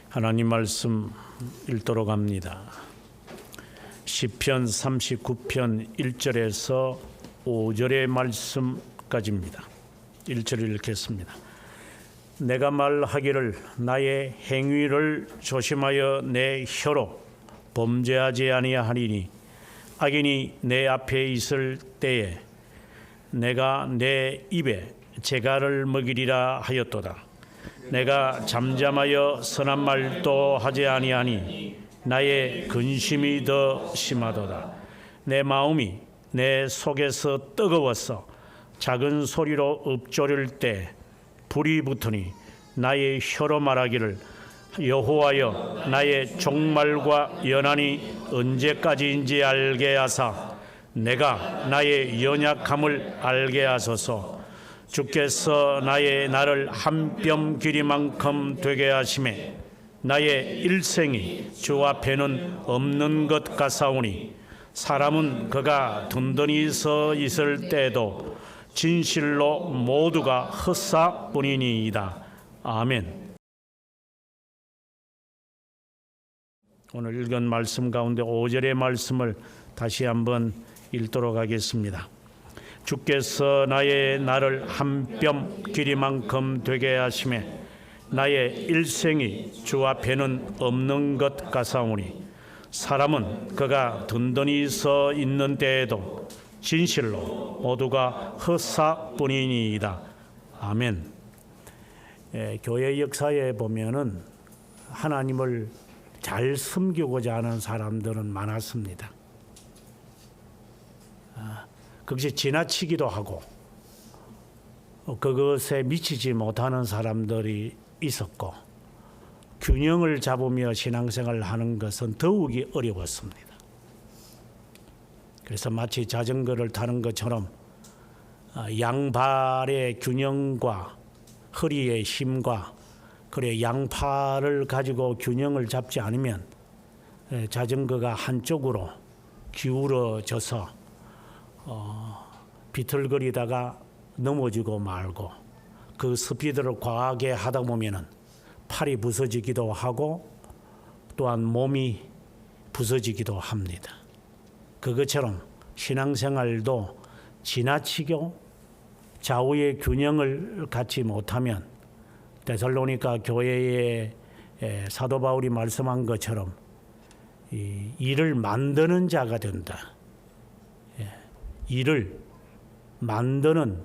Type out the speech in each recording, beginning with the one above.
하나님 말씀 읽도록 합니다. 시편 39편 1절에서 5절의 말씀까지입니다. 1절을 읽겠습니다. 내가 말하기를 나의 행위를 조심하여 내 혀로 범죄하지 아니하리니 악인이 내 앞에 있을 때에 내가 내 입에 재갈을 먹이리라 하였도다. 내가 잠잠하여 선한 말도 하지 아니하니 나의 근심이 더 심하도다. 내 마음이 내 속에서 뜨거워서 작은 소리로 읊조릴 때 불이 붙으니 나의 혀로 말하기를 여호와여 나의 종말과 연한이 언제까지인지 알게 하사 내가 나의 연약함을 알게 하소서. 주께서 나를 한 뼘 길이만큼 되게 하심에 나의 일생이 주 앞에는 없는 것 같사오니 사람은 그가 든든히 서 있을 때에도 진실로 모두가 헛사뿐이니이다. 아멘. 오늘 읽은 말씀 가운데 5절의 말씀을 다시 한번 읽도록 하겠습니다. 주께서 나를 한 뼘 길이만큼 되게 하심에 나의 일생이 주 앞에는 없는 것 같사오니 사람은 그가 든든히 서 있는 때에도 진실로 모두가 헛사뿐이니이다. 아멘. 교회 역사에 보면은 하나님을 잘 섬기고자 하는 사람들은 많았습니다. 그것이 지나치기도 하고 그것에 미치지 못하는 사람들이 있었고 균형을 잡으며 신앙생활을 하는 것은 더욱이 어려웠습니다. 그래서 마치 자전거를 타는 것처럼 양발의 균형과 허리의 힘과 그래 양팔을 가지고 균형을 잡지 않으면 자전거가 한쪽으로 기울어져서 비틀거리다가 넘어지고 말고 그 스피드를 과하게 하다 보면은 팔이 부서지기도 하고 또한 몸이 부서지기도 합니다. 그것처럼 신앙생활도 지나치고 좌우의 균형을 갖지 못하면 데살로니가 교회에 사도 바울이 말씀한 것처럼 일을 만드는 자가 된다. 일을 만드는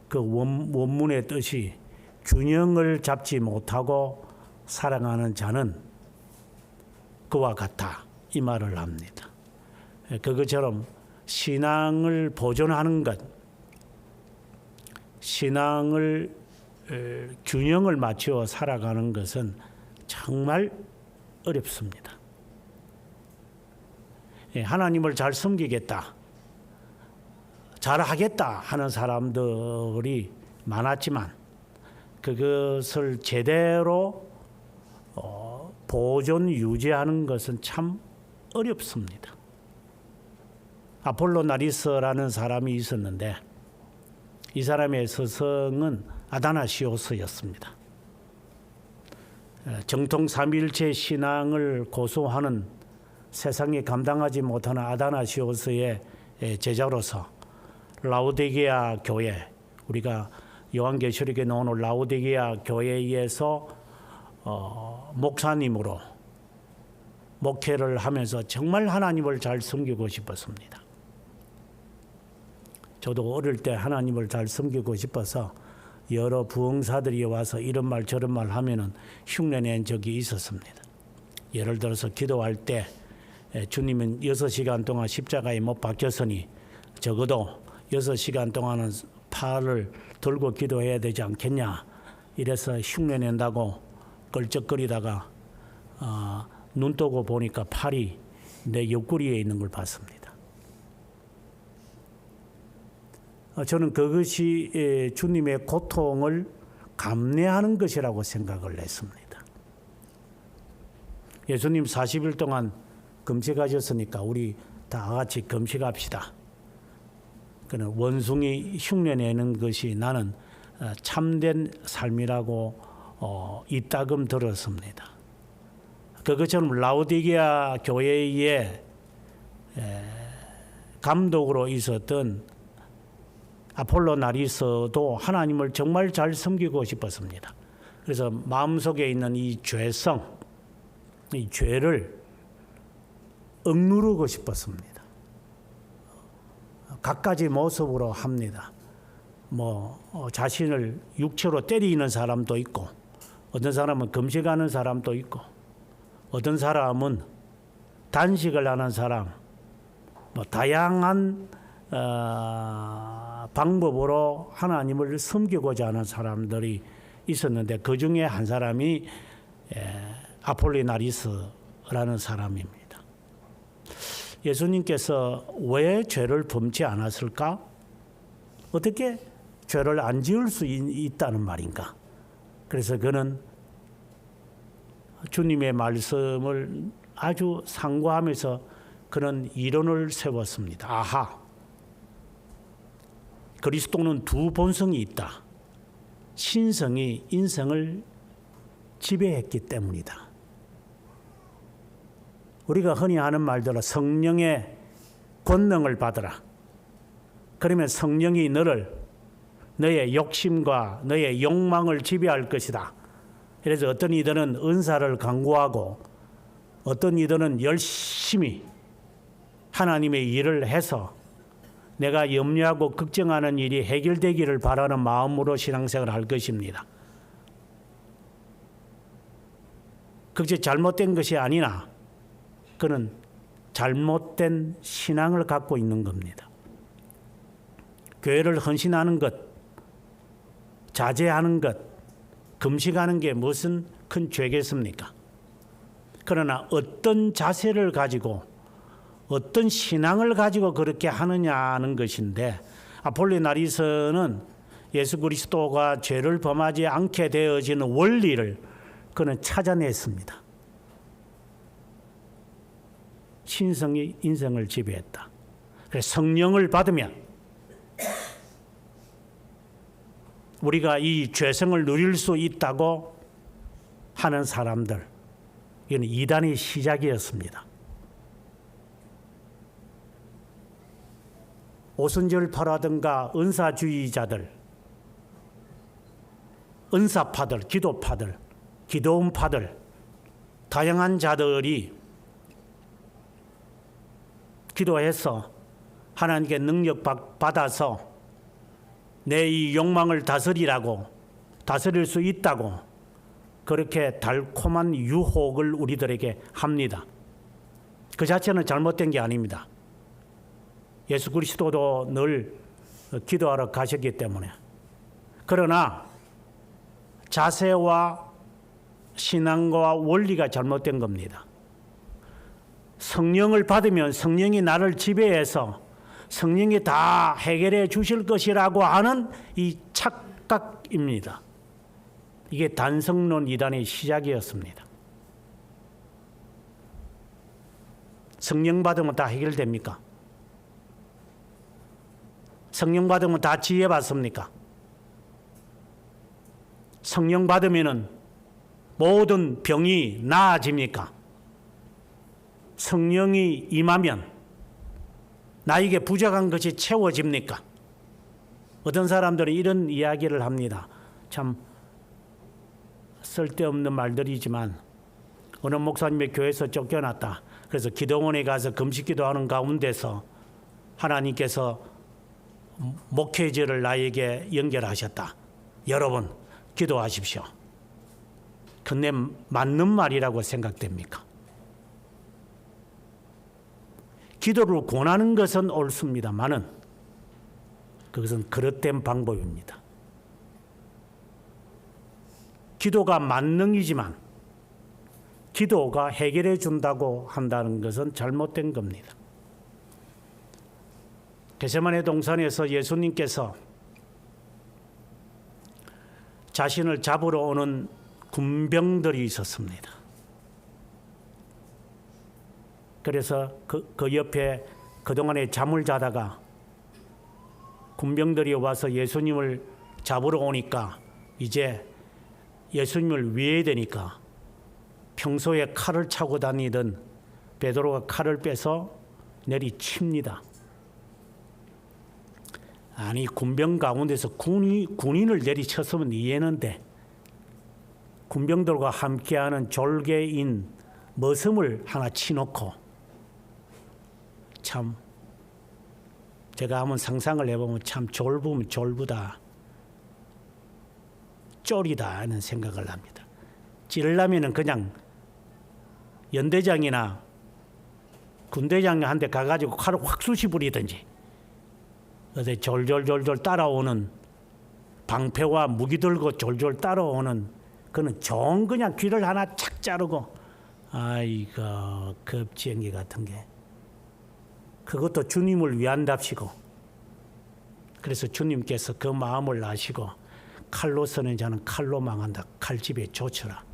그 원문의 뜻이 균형을 잡지 못하고 살아가는 자는 그와 같다 이 말을 합니다. 그것처럼 신앙을 보존하는 것, 신앙을 균형을 맞추어 살아가는 것은 정말 어렵습니다. 하나님을 잘 섬기겠다, 잘하겠다 하는 사람들이 많았지만 그것을 제대로 보존 유지하는 것은 참 어렵습니다. 아폴로나리스라는 사람이 있었는데 이 사람의 스승은 아다나시오스였습니다. 정통 삼위일체 신앙을 고수하는 세상이 감당하지 못하는 아다나시오스의 제자로서 라오디게아 교회, 우리가 요한계시록에 나오는 라오디게아 교회에서 목사님으로 목회를 하면서 정말 하나님을 잘 섬기고 싶었습니다. 저도 어릴 때 하나님을 잘 섬기고 싶어서 여러 부흥사들이 와서 이런 말 저런 말 하면은 흉내낸 적이 있었습니다. 예를 들어서 기도할 때 주님은 6시간 동안 십자가에 못 박혔으니 적어도 6시간 동안은 팔을 들고 기도해야 되지 않겠냐 이래서 흉내낸다고 걸쩍거리다가 눈 뜨고 보니까 팔이 내 옆구리에 있는 걸 봤습니다. 저는 그것이 주님의 고통을 감내하는 것이라고 생각을 했습니다. 예수님 40일 동안 금식하셨으니까 우리 다 같이 금식합시다. 그는 원숭이 흉내내는 것이 나는 참된 삶이라고 이따금 들었습니다. 그것처럼 라오디게아 교회의 감독으로 있었던 아폴로나리스도 하나님을 정말 잘 섬기고 싶었습니다. 그래서 마음속에 있는 이 죄성, 이 죄를 억누르고 싶었습니다. 갖가지 모습으로 합니다. 자신을 육체로 때리는 사람도 있고, 어떤 사람은 금식하는 사람도 있고, 어떤 사람은 단식을 하는 사람, 다양한 방법으로 하나님을 섬기고자 하는 사람들이 있었는데, 그 중에 한 사람이 아폴리나리스라는 사람입니다. 예수님께서 왜 죄를 범치 않았을까? 어떻게 죄를 안 지을 수 있다는 말인가? 그래서 그는 주님의 말씀을 아주 상고하면서 그는 이론을 세웠습니다. 아하, 그리스도는 두 본성이 있다. 신성이 인성을 지배했기 때문이다. 우리가 흔히 하는 말대로 성령의 권능을 받으라. 그러면 성령이 너의 욕심과 너의 욕망을 지배할 것이다. 그래서 어떤 이들은 은사를 강구하고 어떤 이들은 열심히 하나님의 일을 해서 내가 염려하고 걱정하는 일이 해결되기를 바라는 마음으로 신앙생활을 할 것입니다. 그것이 잘못된 것이 아니나 그는 잘못된 신앙을 갖고 있는 겁니다. 교회를 헌신하는 것, 자제하는 것, 금식하는 게 무슨 큰 죄겠습니까? 그러나 어떤 자세를 가지고 어떤 신앙을 가지고 그렇게 하느냐는 것인데, 아폴리나리스는 예수 그리스도가 죄를 범하지 않게 되어지는 원리를 그는 찾아냈습니다. 신성이 인성을 지배했다. 그래서 성령을 받으면 우리가 이 죄성을 누릴 수 있다고 하는 사람들, 이건 이단의 시작이었습니다. 오순절파라든가 은사주의자들, 은사파들, 기도파들, 기도원파들, 다양한 자들이 기도해서 하나님께 능력 받아서 내 이 욕망을 다스릴 수 있다고 그렇게 달콤한 유혹을 우리들에게 합니다. 그 자체는 잘못된 게 아닙니다. 예수 그리스도도 늘 기도하러 가셨기 때문에. 그러나 자세와 신앙과 원리가 잘못된 겁니다. 성령을 받으면 성령이 나를 지배해서 성령이 다 해결해 주실 것이라고 하는 이 착각입니다. 이게 단성론 이단의 시작이었습니다. 성령 받으면 다 해결됩니까? 성령 받으면 다 지혜 받습니까? 성령 받으면 모든 병이 나아집니까? 성령이 임하면 나에게 부족한 것이 채워집니까? 어떤 사람들은 이런 이야기를 합니다. 참 쓸데없는 말들이지만, 어느 목사님의 교회에서 쫓겨났다. 그래서 기도원에 가서 금식기도하는 가운데서 하나님께서 목회자를 나에게 연결하셨다. 여러분 기도하십시오. 근데 맞는 말이라고 생각됩니까? 기도를 권하는 것은 옳습니다만은 그것은 그릇된 방법입니다. 기도가 만능이지만 기도가 해결해 준다고 한다는 것은 잘못된 겁니다. 겟세마네 동산에서 예수님께서 자신을 잡으러 오는 군병들이 있었습니다. 그래서 그 옆에 그동안에 잠을 자다가 군병들이 와서 예수님을 잡으러 오니까 이제 예수님을 위해야 되니까 평소에 칼을 차고 다니던 베드로가 칼을 빼서 내리칩니다. 아니, 군병 가운데서 군인을 내리쳤으면 이해는 돼. 군병들과 함께하는 졸개인 머슴을 하나 치놓고, 참 제가 한번 상상을 해보면 참 졸부면 졸부다, 쫄이다 하는 생각을 합니다. 찌르려면 그냥 연대장이나 군대장한테 가가지고 칼을 확 쑤시부리든지, 어디 졸졸졸졸 따라오는 방패와 무기 들고 졸졸 따라오는 그는 정 그냥 귀를 하나 착 자르고, 아이고 겁쟁이 같은 게, 그것도 주님을 위한답시고. 그래서 주님께서 그 마음을 아시고, 칼로서는 자는 칼로 망한다, 칼집에 조쳐라.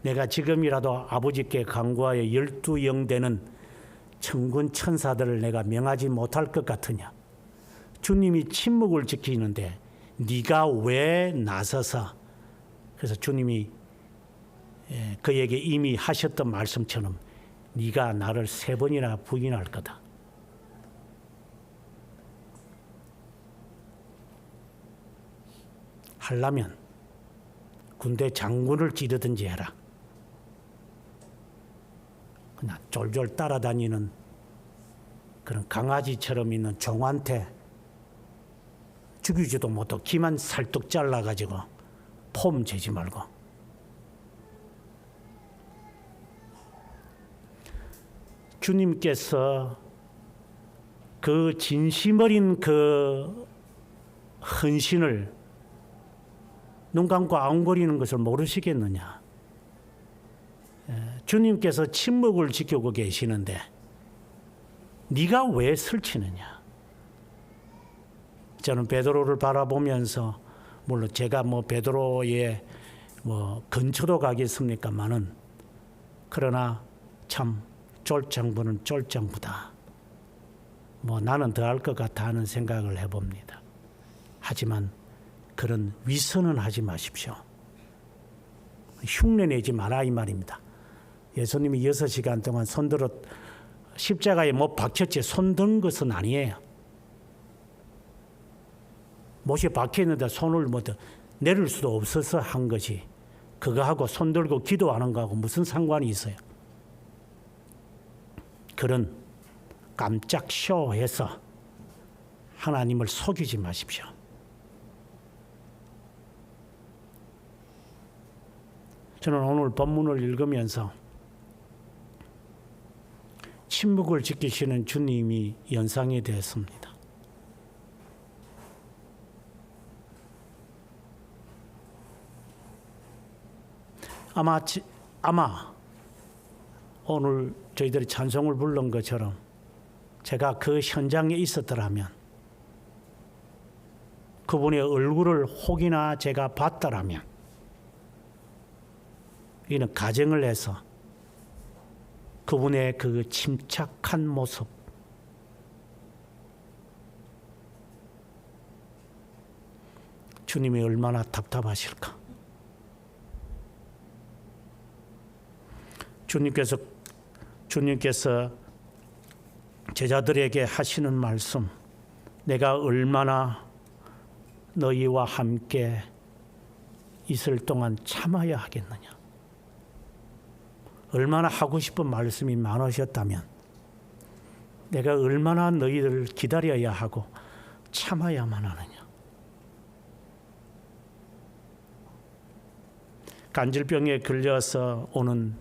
내가 지금이라도 아버지께 간구하여 12영 되는 천군 천사들을 내가 명하지 못할 것 같으냐. 주님이 침묵을 지키는데 네가 왜 나서서. 그래서 주님이 그에게 이미 하셨던 말씀처럼 네가 나를 3번이나 부인할 거다. 하려면 군대 장군을 찌르든지 해라. 그냥 졸졸 따라다니는 그런 강아지처럼 있는 종한테 죽이지도 못하고 기만 살뚝 잘라가지고 폼 재지 말고. 주님께서 그 진심 어린 그 헌신을 눈 감고 아웅거리는 것을 모르시겠느냐. 주님께서 침묵을 지키고 계시는데 네가 왜 설치느냐. 저는 베드로를 바라보면서, 물론 제가 베드로의 근처도 가겠습니까마는, 그러나 참 쫄장부는 쫄장부다. 나는 더 할 것 같아 하는 생각을 해봅니다. 하지만 그런 위선은 하지 마십시오. 흉내내지 마라 이 말입니다. 예수님이 6시간 동안 손들어 십자가에 못 박혔지 손든 것은 아니에요. 못이 박혔는데 손을 내릴 수도 없어서 한 것이, 그거하고 손들고 기도하는 거하고 무슨 상관이 있어요. 그런 깜짝 쇼해서 하나님을 속이지 마십시오. 저는 오늘 본문을 읽으면서 침묵을 지키시는 주님이 연상이 되었습니다. 아마 오늘 저희들이 찬송을 부른 것처럼 제가 그 현장에 있었더라면, 그분의 얼굴을 혹이나 제가 봤더라면, 이는 가정을 해서 그분의 그 침착한 모습, 주님이 얼마나 답답하실까. 주님께서 제자들에게 하시는 말씀, 내가 얼마나 너희와 함께 있을 동안 참아야 하겠느냐. 얼마나 하고 싶은 말씀이 많으셨다면 내가 얼마나 너희들을 기다려야 하고 참아야만 하느냐. 간질병에 걸려서 오는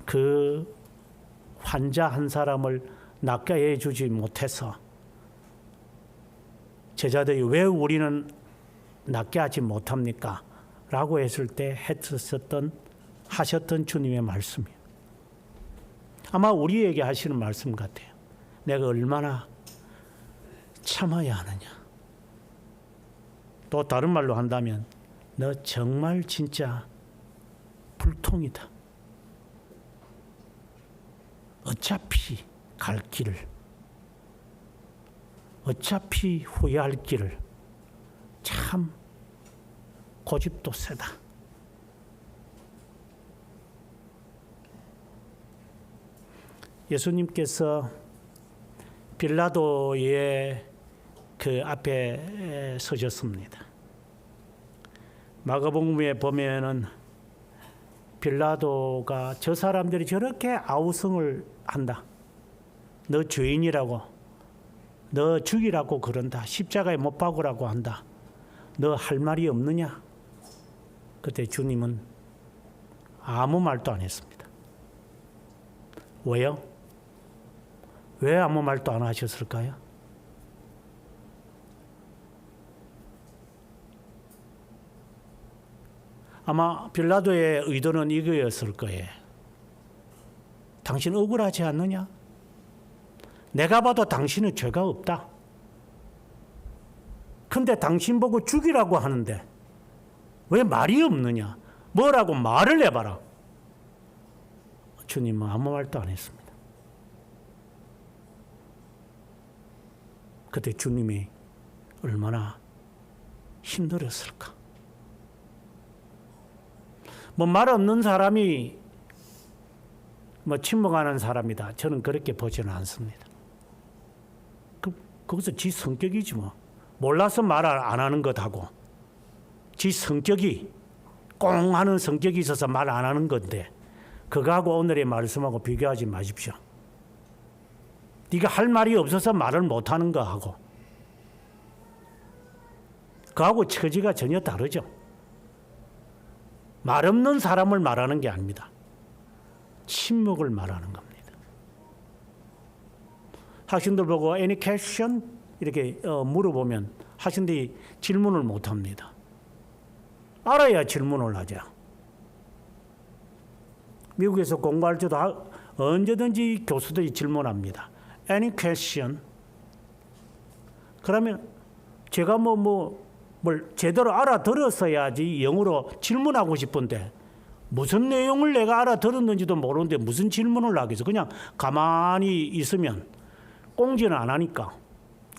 그 환자 한 사람을 낫게 해주지 못해서 제자들이 왜 우리는 낫게 하지 못합니까? 라고 했을 때 하셨던 주님의 말씀이에요. 아마 우리에게 하시는 말씀 같아요. 내가 얼마나 참아야 하느냐. 또 다른 말로 한다면 너 정말 진짜 불통이다. 어차피 갈 길을, 어차피 후회할 길을, 참 고집도 세다. 예수님께서 빌라도의 그 앞에 서셨습니다. 마가복음에 보면은 빌라도가 저 사람들이 저렇게 아우성을 한다. 너 죄인이라고, 너 죽이라고 그런다. 십자가에 못 박으라고 한다. 너 할 말이 없느냐? 그때 주님은 아무 말도 안 했습니다. 왜요? 왜 아무 말도 안 하셨을까요? 아마 빌라도의 의도는 이거였을 거예요. 당신 억울하지 않느냐? 내가 봐도 당신은 죄가 없다. 근데 당신 보고 죽이라고 하는데 왜 말이 없느냐? 뭐라고 말을 해봐라. 주님은 아무 말도 안 했습니다. 그때 주님이 얼마나 힘들었을까? 뭐 말 없는 사람이 뭐 침묵하는 사람이다. 저는 그렇게 보지는 않습니다. 거기서 지 성격이지 뭐. 몰라서 말 안 하는 것하고 지 성격이 꽁 하는 성격이 있어서 말 안 하는 건데 그거하고 오늘의 말씀하고 비교하지 마십시오. 네가 할 말이 없어서 말을 못하는 거하고 그하고 처지가 전혀 다르죠. 말 없는 사람을 말하는 게 아닙니다. 침묵을 말하는 겁니다. 학생들 보고 any question? 이렇게 물어보면 학생들이 질문을 못합니다. 알아야 질문을 하죠. 미국에서 공부할 때도 언제든지 교수들이 질문합니다. any question? 그러면 제가 뭘 제대로 알아들었어야지 영어로 질문하고 싶은데 무슨 내용을 내가 알아들었는지도 모르는데 무슨 질문을 하겠어. 그냥 가만히 있으면 꽁지는 안 하니까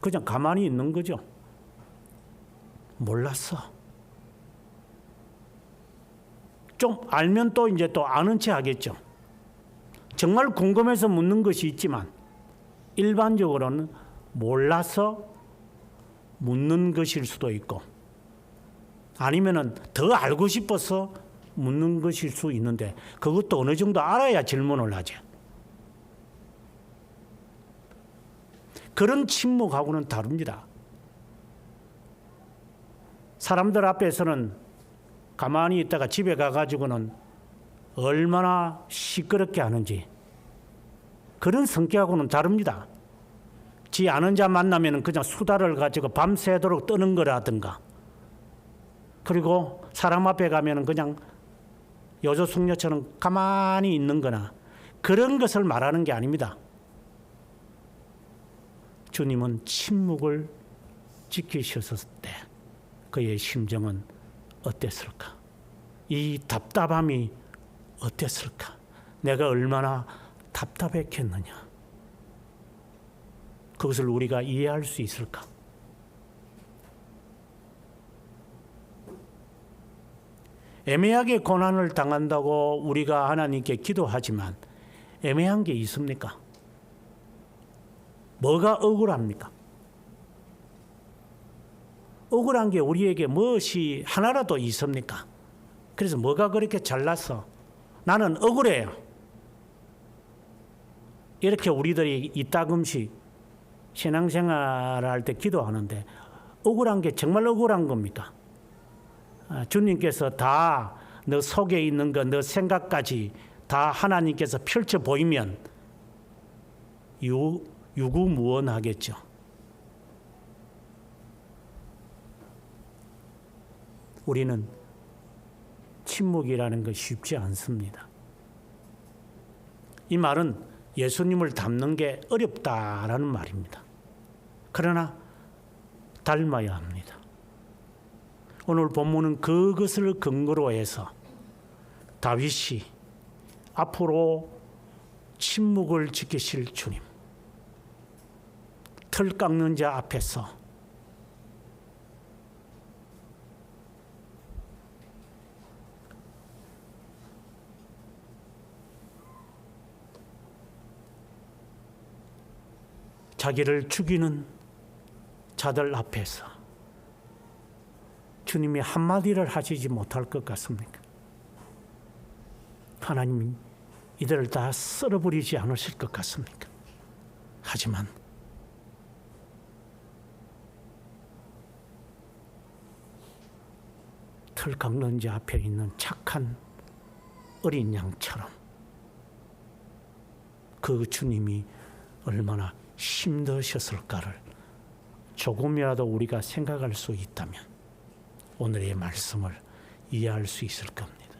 그냥 가만히 있는 거죠. 몰랐어. 좀 알면 또 이제 또 아는 체 하겠죠. 정말 궁금해서 묻는 것이 있지만 일반적으로는 몰라서 묻는 것일 수도 있고 아니면은 더 알고 싶어서 묻는 것일 수 있는데 그것도 어느 정도 알아야 질문을 하죠. 그런 침묵하고는 다릅니다. 사람들 앞에서는 가만히 있다가 집에 가가지고는 얼마나 시끄럽게 하는지 그런 성격하고는 다릅니다. 지 아는 자 만나면 그냥 수다를 가지고 밤새도록 떠는 거라든가 그리고 사람 앞에 가면 그냥 요조숙녀처럼 가만히 있는 거나 그런 것을 말하는 게 아닙니다. 주님은 침묵을 지키셨을 때 그의 심정은 어땠을까? 이 답답함이 어땠을까? 내가 얼마나 답답했겠느냐? 그것을 우리가 이해할 수 있을까? 애매하게 고난을 당한다고 우리가 하나님께 기도하지만 애매한 게 있습니까? 뭐가 억울합니까? 억울한 게 우리에게 무엇이 하나라도 있습니까? 그래서 뭐가 그렇게 잘나서 나는 억울해요. 이렇게 우리들이 이따금씩 신앙생활 할 때 기도하는데 억울한 게 정말 억울한 겁니까? 주님께서 다 너 속에 있는 것, 너 생각까지 다 하나님께서 펼쳐 보이면 유구무원하겠죠. 우리는 침묵이라는 것이 쉽지 않습니다. 이 말은 예수님을 닮는 게 어렵다라는 말입니다. 그러나 닮아야 합니다. 오늘 본문은 그것을 근거로 해서 다윗이 앞으로 침묵을 지키실 주님, 털 깎는 자 앞에서 자기를 죽이는 자들 앞에서 주님이 한마디를 하시지 못할 것 같습니까? 하나님이 이들을 다 썰어버리지 않으실 것 같습니까? 하지만 틀 깎는 자 앞에 있는 착한 어린 양처럼 그 주님이 얼마나 힘드셨을까를 조금이라도 우리가 생각할 수 있다면 오늘의 말씀을 이해할 수 있을 겁니다.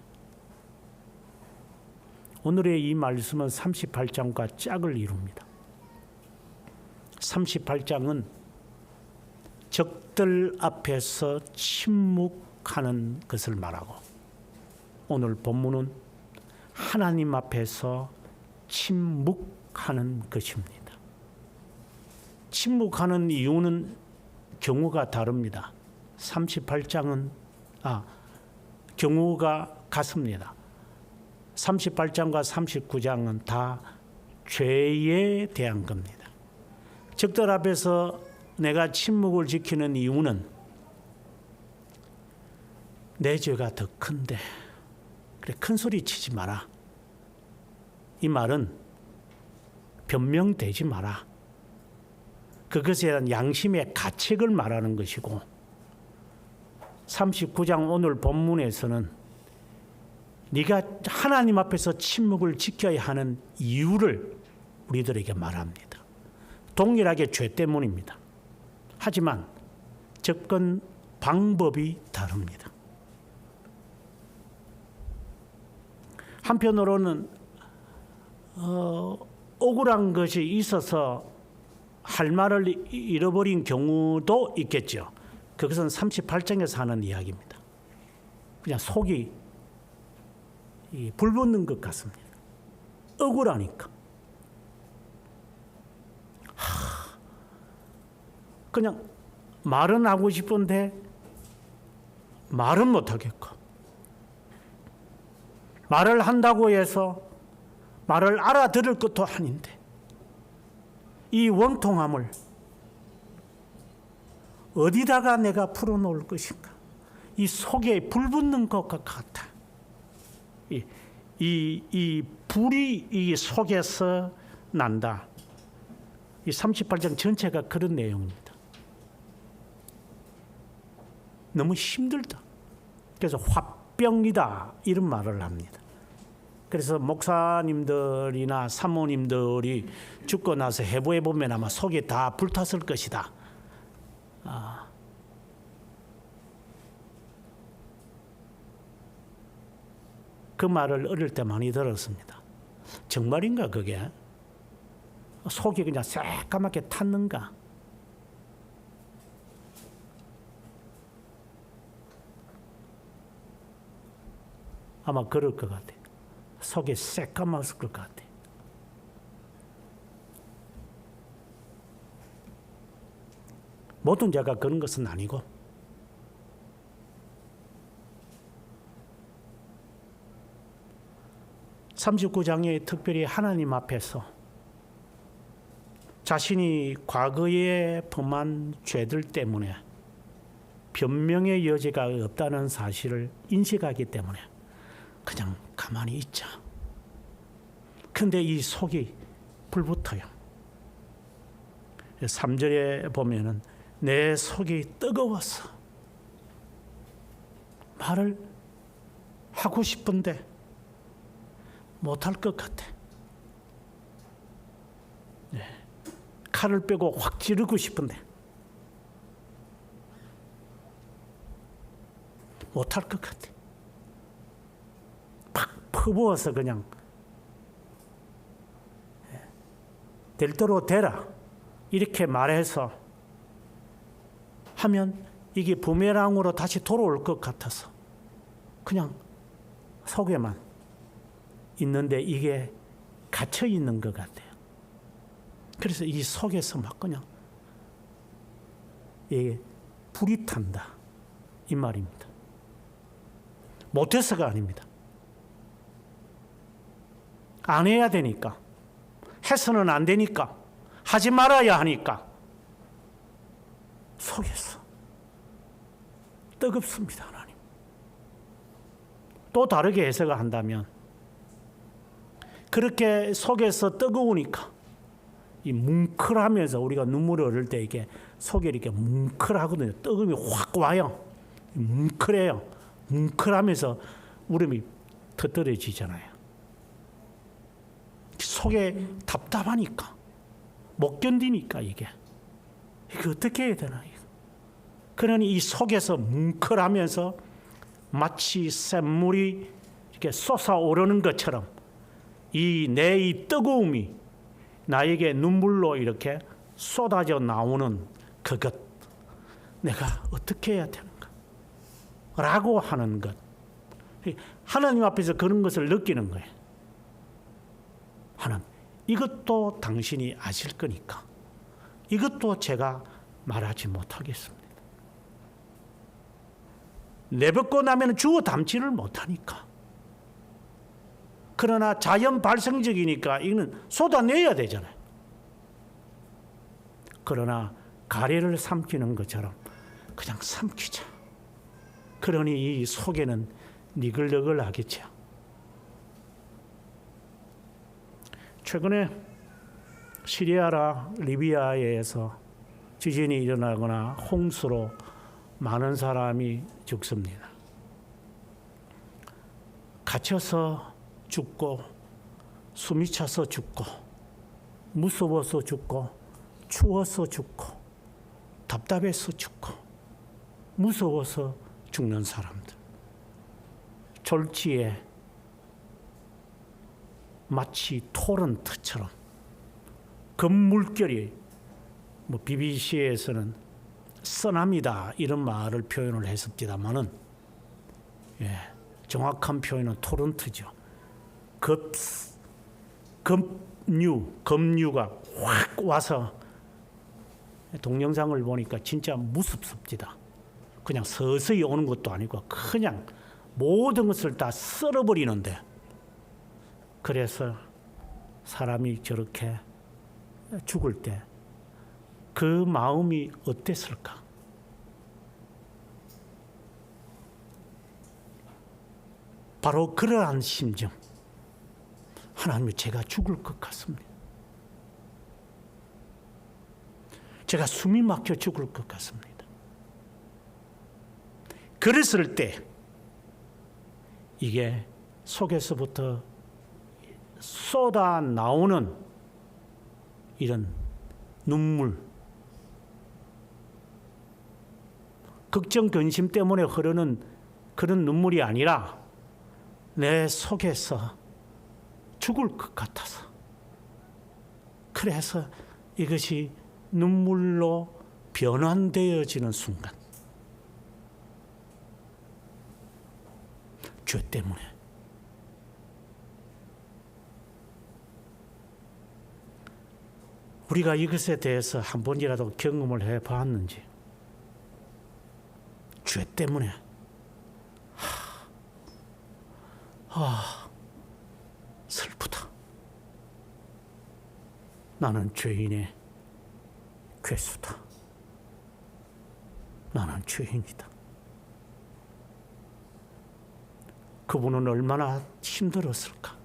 오늘의 이 말씀은 38장과 짝을 이룹니다. 38장은 적들 앞에서 침묵하는 것을 말하고 오늘 본문은 하나님 앞에서 침묵하는 것입니다. 침묵하는 이유는 경우가 다릅니다. 38장은 경우가 같습니다. 38장과 39장은 다 죄에 대한 겁니다. 적들 앞에서 내가 침묵을 지키는 이유는 내 죄가 더 큰데 그래 큰 소리 치지 마라. 이 말은 변명되지 마라. 그것에 대한 양심의 가책을 말하는 것이고 39장 오늘 본문에서는 네가 하나님 앞에서 침묵을 지켜야 하는 이유를 우리들에게 말합니다. 동일하게 죄 때문입니다. 하지만 접근 방법이 다릅니다. 한편으로는 억울한 것이 있어서 할 말을 잃어버린 경우도 있겠죠. 그것은 38장에서 하는 이야기입니다. 그냥 속이 불붙는 것 같습니다. 억울하니까. 그냥 말은 하고 싶은데 말은 못하겠고 말을 한다고 해서 말을 알아들을 것도 아닌데 이 원통함을 어디다가 내가 풀어놓을 것인가? 이 속에 불 붙는 것과 같아. 이 불이 이 속에서 난다. 이 38장 전체가 그런 내용입니다. 너무 힘들다. 그래서 화병이다 이런 말을 합니다. 그래서 목사님들이나 사모님들이 죽고 나서 해부해 보면 아마 속에 다 불탔을 것이다. 그 말을 어릴 때 많이 들었습니다. 정말인가 그게? 속이 그냥 새까맣게 탔는가? 아마 그럴 것 같아요. 속이 새까맣을 것 같아요. 모든 자가 그런 것은 아니고 (39장에) 특별히 하나님 앞에서 자신이 과거에 범한 죄들 때문에 변명의 여지가 없다는 사실을 인식하기 때문에 그냥 가만히 있자. 근데 이 속이 불붙어요. 3절에 보면은 내 속이 뜨거워서 말을 하고 싶은데 못할 것 같아. 칼을 빼고 확 찌르고 싶은데 못할 것 같아. 팍 퍼부어서 그냥 될 대로 되라 이렇게 말해서 하면 이게 부메랑으로 다시 돌아올 것 같아서 그냥 속에만 있는데 이게 갇혀 있는 것 같아요. 그래서 이 속에서 막 그냥 이게 불이 탄다 이 말입니다. 못해서가 아닙니다. 안 해야 되니까, 해서는 안 되니까, 하지 말아야 하니까 속에서 뜨겁습니다. 하나님. 또 다르게 해석을 한다면 그렇게 속에서 뜨거우니까 이 뭉클하면서 우리가 눈물을 흘릴 때 이게 속에 이렇게 뭉클하거든요. 뜨거움이 확 와요. 뭉클해요. 뭉클하면서 울음이 터뜨려지잖아요. 속에 답답하니까 못 견디니까 이게 어떻게 해야 되나. 그러니 이 속에서 뭉클하면서 마치 샘물이 이렇게 솟아오르는 것처럼 이 내 이 뜨거움이 나에게 눈물로 이렇게 쏟아져 나오는 그것, 내가 어떻게 해야 되는가 라고 하는 것. 하나님 앞에서 그런 것을 느끼는 거예요. 하나님, 이것도 당신이 아실 거니까 이것도 제가 말하지 못하겠습니다. 내뱉고 나면 주워 담지를 못하니까. 그러나 자연 발생적이니까 이거는 쏟아내야 되잖아요. 그러나 가래를 삼키는 것처럼 그냥 삼키자. 그러니 이 속에는 니글니글하겠죠. 최근에 시리아나 리비아에서 지진이 일어나거나 홍수로 많은 사람이 죽습니다. 갇혀서 죽고, 숨이 차서 죽고, 무서워서 죽고, 추워서 죽고, 답답해서 죽고, 무서워서 죽는 사람들. 졸지에 마치 토런트처럼 급물결이, BBC에서는 쓰나미다 이런 말을 표현을 했습니다만은, 정확한 표현은 토런트죠. 급류가 확 와서 동영상을 보니까 진짜 무섭습니다. 그냥 서서히 오는 것도 아니고 그냥 모든 것을 다 쓸어버리는데, 그래서 사람이 저렇게 죽을 때 그 마음이 어땠을까? 바로 그러한 심정. 하나님, 제가 죽을 것 같습니다. 제가 숨이 막혀 죽을 것 같습니다. 그랬을 때 이게 속에서부터 쏟아 나오는 이런 눈물, 걱정, 근심 때문에 흐르는 그런 눈물이 아니라 내 속에서 죽을 것 같아서, 그래서 이것이 눈물로 변환되어지는 순간, 죄 때문에. 우리가 이것에 대해서 한 번이라도 경험을 해봤는지. 죄 때문에 슬프다. 나는 죄인의 괴수다. 나는 죄인이다. 그분은 얼마나 힘들었을까.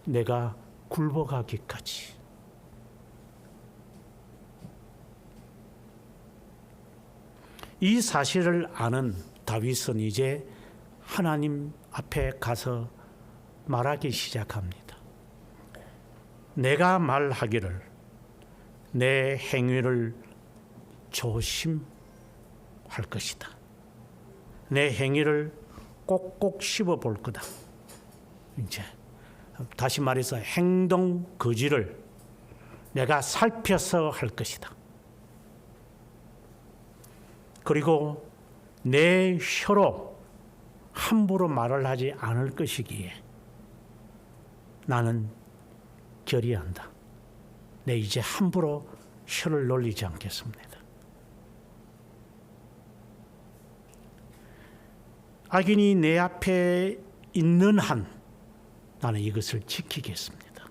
내가 굴복하기까지. 이 사실을 아는 다윗은 이제 하나님 앞에 가서 말하기 시작합니다. 내가 말하기를 내 행위를 조심할 것이다. 내 행위를 꼭꼭 씹어볼 거다. 이제 다시 말해서 행동 거지를 내가 살펴서 할 것이다. 그리고 내 혀로 함부로 말을 하지 않을 것이기에 나는 결의한다. 내 이제 함부로 혀를 놀리지 않겠습니다. 악인이 내 앞에 있는 한 나는 이것을 지키겠습니다.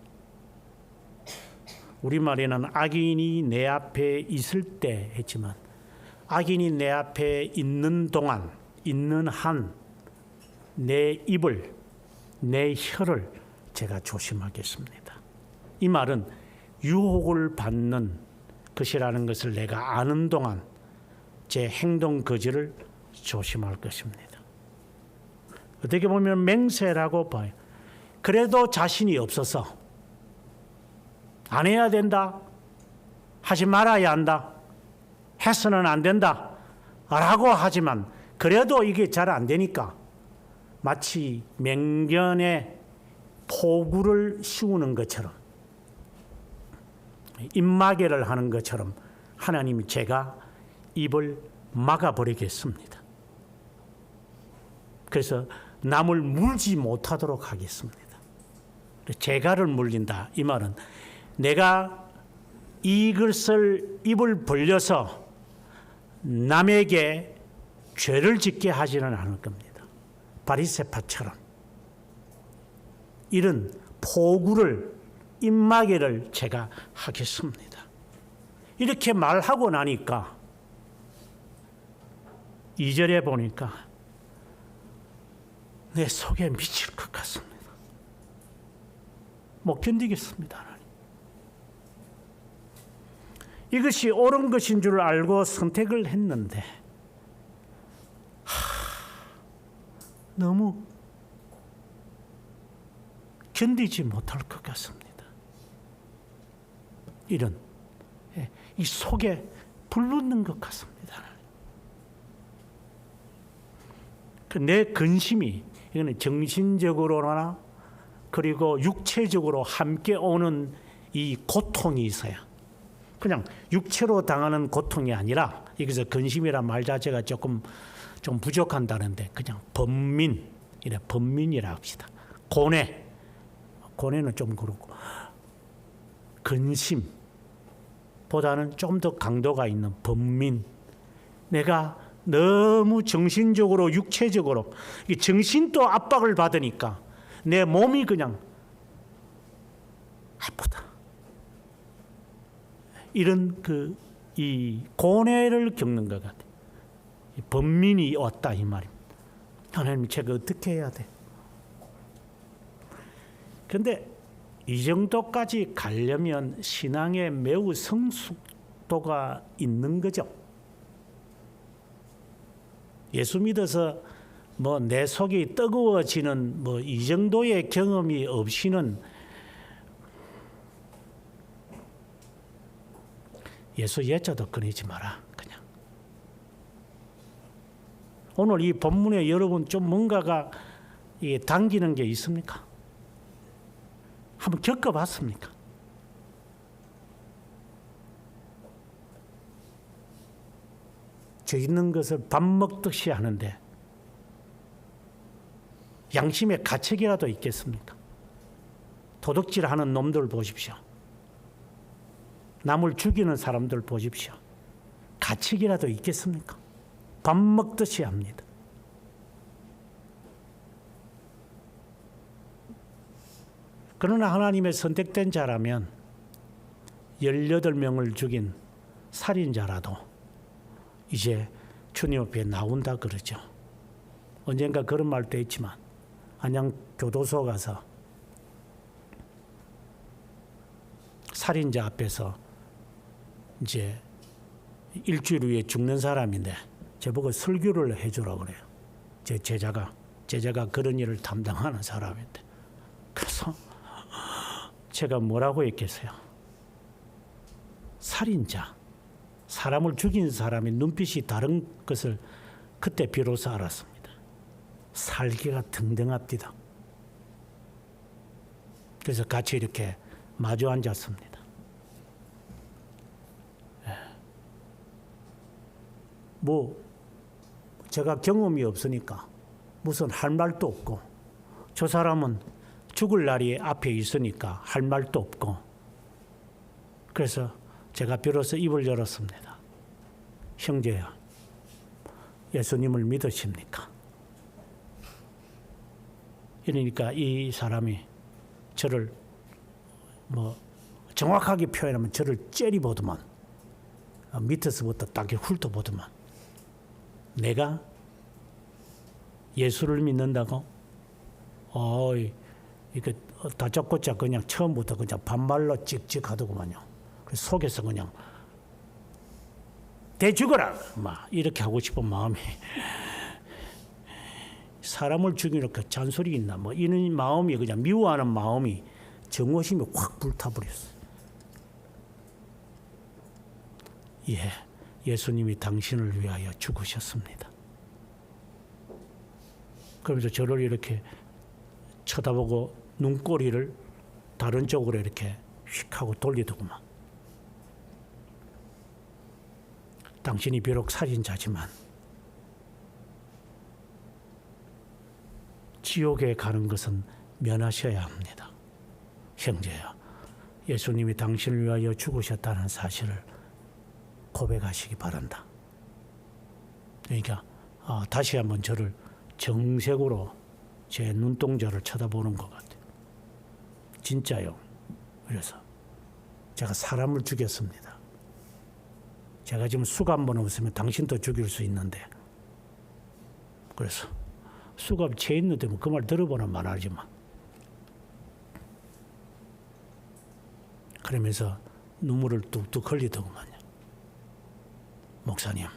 우리말에는 악인이 내 앞에 있을 때 했지만 악인이 내 앞에 있는 동안, 있는 한 내 입을, 내 혀를 제가 조심하겠습니다. 이 말은 유혹을 받는 것이라는 것을 내가 아는 동안 제 행동 거지를 조심할 것입니다. 어떻게 보면 맹세라고 봐요. 그래도 자신이 없어서 안 해야 된다, 하지 말아야 한다, 해서는 안 된다 라고 하지만 그래도 이게 잘 안 되니까 마치 맹견에 포구를 씌우는 것처럼, 입마개를 하는 것처럼 하나님이 제가 입을 막아버리겠습니다. 그래서 남을 물지 못하도록 하겠습니다. 재갈을 물린다, 이 말은 내가 이것을 입을 벌려서 남에게 죄를 짓게 하지는 않을 겁니다. 바리새파처럼 이런 포구를, 입마개를 제가 하겠습니다. 이렇게 말하고 나니까 2절에 보니까 내 속에 미칠 것 같습니다. 못 견디겠습니다. 하나님. 이것이 옳은 것인 줄 알고 선택을 했는데 너무 견디지 못할 것 같습니다. 이런 이 속에 불붙는 것 같습니다. 내 근심이, 이거는 정신적으로나 그리고 육체적으로 함께 오는 이 고통이 있어요. 그냥 육체로 당하는 고통이 아니라, 여기서 근심이란 말 자체가 좀 부족한다는데 그냥 번민, 이래 번민이라 합시다. 고뇌는 좀 그렇고 근심보다는 좀 더 강도가 있는 번민. 내가 너무 정신적으로, 육체적으로, 정신도 압박을 받으니까 내 몸이 그냥 아프다. 이런 이 고뇌를 겪는 것 같아요. 번민이 왔다 이 말입니다. 하나님, 제가 어떻게 해야 돼? 그런데 이 정도까지 가려면 신앙에 매우 성숙도가 있는 거죠. 예수 믿어서 뭐 내 속이 뜨거워지는 뭐 이 정도의 경험이 없이는 예수 예자도 꺼내지 마라. 그냥 오늘 이 본문에 여러분 좀 뭔가가 당기는 게 있습니까? 한번 겪어봤습니까? 저 있는 것을 밥 먹듯이 하는데 양심의 가책이라도 있겠습니까? 도둑질하는 놈들 보십시오. 남을 죽이는 사람들 보십시오. 가책이라도 있겠습니까? 밥 먹듯이 합니다. 그러나 하나님의 선택된 자라면 18명을 죽인 살인자라도 이제 주님 앞에 나온다 그러죠. 언젠가 그런 말도 했지만 안양 교도소 가서 살인자 앞에서 이제 일주일 후에 죽는 사람인데 저보고 설교를 해주라고 그래요. 제 제자가 그런 일을 담당하는 사람인데, 그래서 제가 뭐라고 했겠어요? 살인자, 사람을 죽인 사람의 눈빛이 다른 것을 그때 비로소 알았습니다. 살기가 등등합니다. 그래서 같이 이렇게 마주 앉았습니다. 뭐 제가 경험이 없으니까 무슨 할 말도 없고, 저 사람은 죽을 날이 앞에 있으니까 할 말도 없고, 그래서 제가 비로소 입을 열었습니다. 형제야, 예수님을 믿으십니까? 이러니까 이 사람이 저를 정확하게 표현하면 저를 째리보더만, 밑에서부터 딱 훑어보더만, 내가 예수를 믿는다고? 이게 다짜고짜 그냥 처음부터 그냥 반말로 찍찍하더구만요. 그래서 속에서 그냥 대죽어라 막 이렇게 하고 싶은 마음이, 사람을 죽이는 그 잔소리 있나 뭐 이런 마음이, 그냥 미워하는 마음이, 정오심이 확 불타버렸어요. 예, 예수님이 당신을 위하여 죽으셨습니다. 그러면서 저를 이렇게 쳐다보고 눈꼬리를 다른 쪽으로 이렇게 휙 하고 돌리더구만. 당신이 비록 살인자지만 지옥에 가는 것은 면하셔야 합니다. 형제야, 예수님이 당신을 위하여 죽으셨다는 사실을 고백하시기 바란다. 그러니까 다시 한번 저를 정색으로 제 눈동자를 쳐다보는 것 같아요. 진짜요. 그래서 제가 사람을 죽였습니다. 제가 지금 수갑 한번 없으면 당신도 죽일 수 있는데, 그래서 수갑 채 있는데 뭐 그 말 들어보나 말하지만, 그러면서 눈물을 뚝뚝 흘리더구만요. 목사님,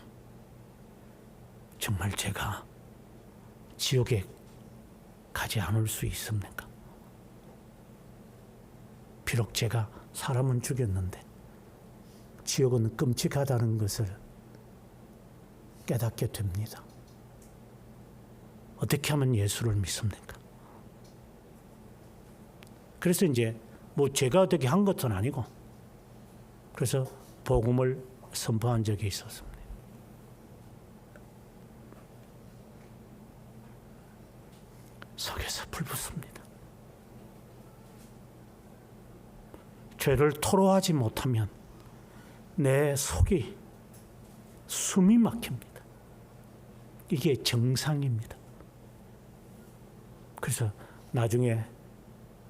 정말 제가 지옥에 가지 않을 수 있습니까? 비록 제가 사람은 죽였는데 지옥은 끔찍하다는 것을 깨닫게 됩니다. 어떻게 하면 예수를 믿습니까? 그래서 이제 뭐 제가 어떻게 한 것은 아니고, 그래서 복음을 선포한 적이 있었습니다. 속에서 불붙습니다. 죄를 토로하지 못하면 내 속이 숨이 막힙니다. 이게 정상입니다. 그래서 나중에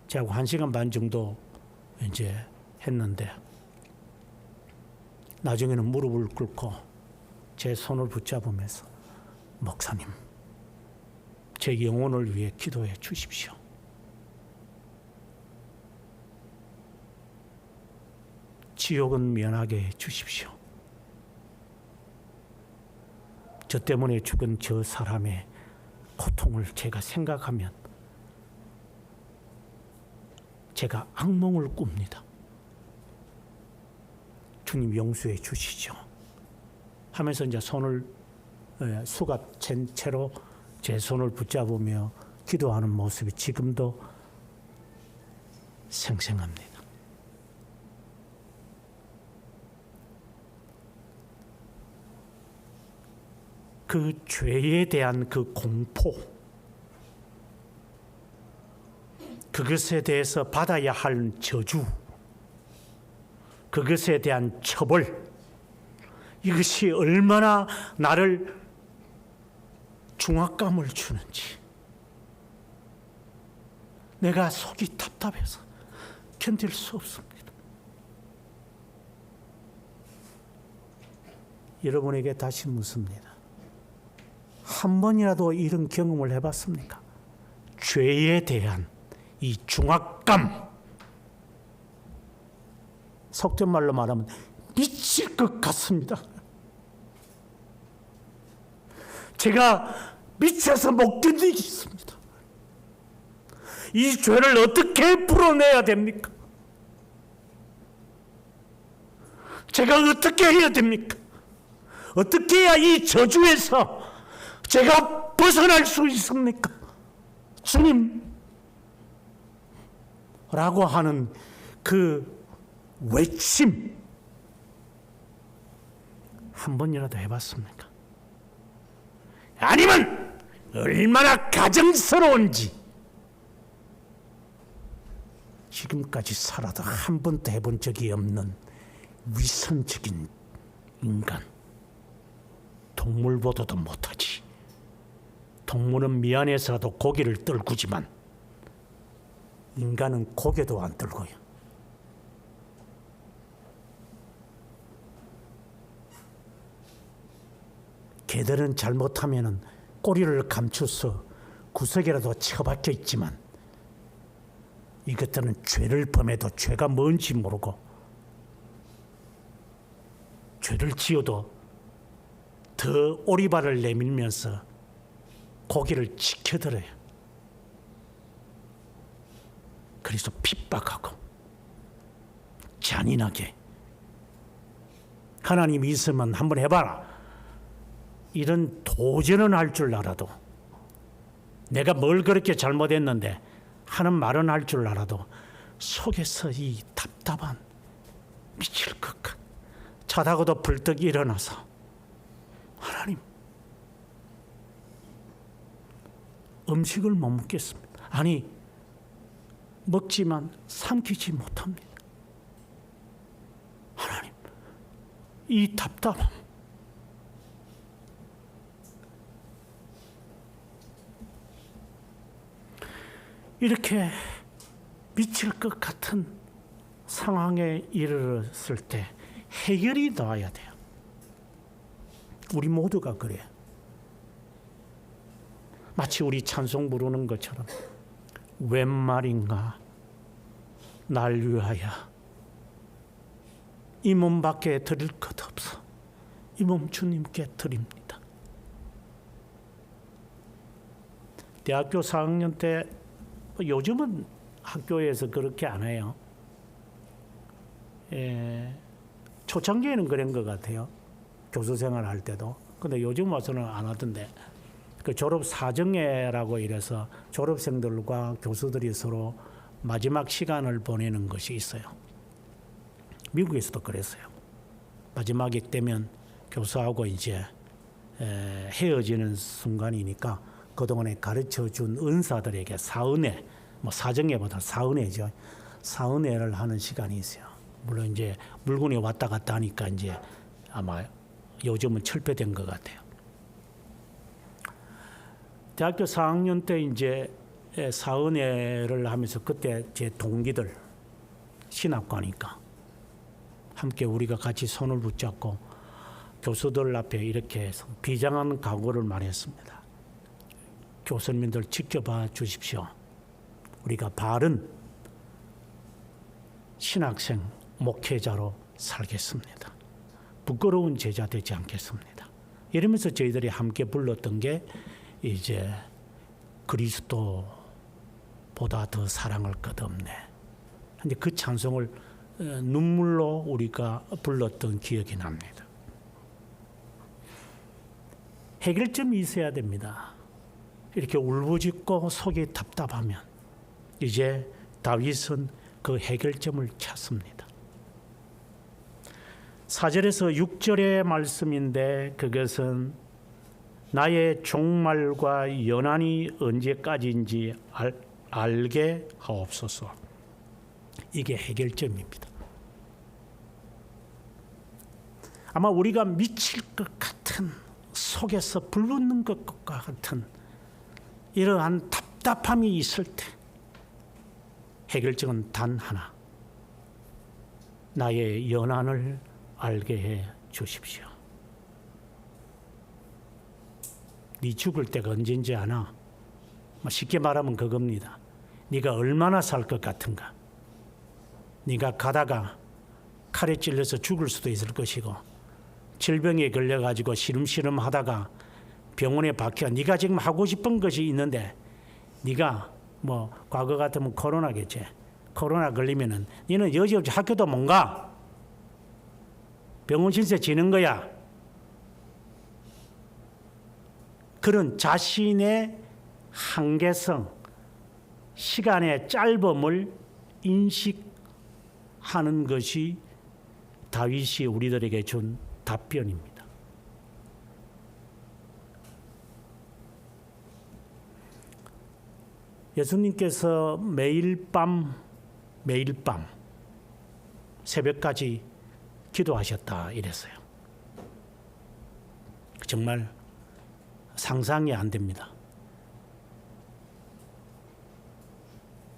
제가 1시간 반 정도 이제 했는데, 나중에는 무릎을 꿇고 제 손을 붙잡으면서, 목사님, 제 영혼을 위해 기도해 주십시오. 지옥은 면하게 해 주십시오. 저 때문에 죽은 저 사람의 고통을 제가 생각하면 제가 악몽을 꿉니다. 주님 용서해 주시죠 하면서 이제 손을 수갑 챈 채로 제 손을 붙잡으며 기도하는 모습이 지금도 생생합니다. 그 죄에 대한 그 공포, 그것에 대해서 받아야 할 저주, 그것에 대한 처벌, 이것이 얼마나 나를 중압감을 주는지, 내가 속이 답답해서 견딜 수 없습니다. 여러분에게 다시 묻습니다. 한 번이라도 이런 경험을 해봤습니까? 죄에 대한 이 중압감, 속된 말로 말하면 미칠 것 같습니다. 제가 미쳐서 못 견디겠습니다. 이 죄를 어떻게 풀어내야 됩니까? 제가 어떻게 해야 됩니까? 어떻게 해야 이 저주에서 제가 벗어날 수 있습니까? 주님, 라고 하는 그 외침, 한 번이라도 해봤습니까? 아니면 얼마나 가정스러운지 지금까지 살아도 한 번도 해본 적이 없는 위선적인 인간, 동물보다도 못하지. 동물은 미안해서라도 고개를 떨구지만 인간은 고개도 안 떨고요. 개들은 잘못하면은 꼬리를 감춰서 구석이라도 처박혀 있지만 이것들은 죄를 범해도 죄가 뭔지 모르고 죄를 지어도 더 오리발을 내밀면서 고기를 지켜들어요. 그래서 핍박하고 잔인하게 하나님이 있으면 한번 해봐라. 이런 도전은 할 줄 알아도 내가 뭘 그렇게 잘못했는데 하는 말은 할 줄 알아도 속에서 이 답답한 미칠 것 같아. 자다가도 벌떡 일어나서 하나님 음식을 못 먹겠습니다. 아니 먹지만 삼키지 못합니다. 하나님 이 답답함 이렇게 미칠 것 같은 상황에 이르렀을 때 해결이 나와야 돼요. 우리 모두가 그래요. 마치 우리 찬송 부르는 것처럼 웬 말인가 날 위하여 이 몸밖에 드릴 것 없어 이 몸 주님께 드립니다. 대학교 4학년 때 요즘은 학교에서 그렇게 안 해요. 초창기에는 그런 것 같아요. 교수 생활할 때도. 근데 요즘 와서는 안 하던데. 그 졸업 사정회라고 이래서 졸업생들과 교수들이 서로 마지막 시간을 보내는 것이 있어요. 미국에서도 그랬어요. 마지막이 되면 교수하고 이제 헤어지는 순간이니까 그동안에 가르쳐준 은사들에게 사은회, 뭐 사정회보다 사은회죠. 사은회를 하는 시간이 있어요. 물론 이제 물건이 왔다 갔다 하니까 이제 아마 요즘은 철폐된 것 같아요. 대학교 4학년 때 이제 사은회를 하면서 그때 제 동기들 신학과니까 함께 우리가 같이 손을 붙잡고 교수들 앞에 이렇게 해서 비장한 각오를 말했습니다. 교수님들 지켜봐 주십시오. 우리가 바른 신학생 목회자로 살겠습니다. 부끄러운 제자 되지 않겠습니다. 이러면서 저희들이 함께 불렀던 게 이제 그리스도보다 더 사랑할 것 없네. 근데 그 찬송을 눈물로 우리가 불렀던 기억이 납니다. 해결점이 있어야 됩니다. 이렇게 울부짖고 속이 답답하면 이제 다윗은 그 해결점을 찾습니다. 4절에서 6절의 말씀인데 그것은 나의 종말과 연한이 언제까지인지 알게 하옵소서. 이게 해결점입니다. 아마 우리가 미칠 것 같은 속에서 불붙는 것과 같은 이러한 답답함이 있을 때 해결책은 단 하나. 나의 연한을 알게 해 주십시오. 네 죽을 때가 언젠지 아나? 쉽게 말하면 그겁니다. 네가 얼마나 살 것 같은가? 네가 가다가 칼에 찔려서 죽을 수도 있을 것이고 질병에 걸려가지고 시름시름 하다가 병원에 박혀 네가 지금 하고 싶은 것이 있는데 네가 뭐 과거 같으면 코로나겠지. 코로나 걸리면은 너는 여지없이 학교도 못 가. 병원 신세 지는 거야. 그런 자신의 한계성, 시간의 짧음을 인식하는 것이 다윗이 우리들에게 준 답변입니다. 예수님께서 매일 밤 새벽까지 기도하셨다 이랬어요. 정말 상상이 안 됩니다.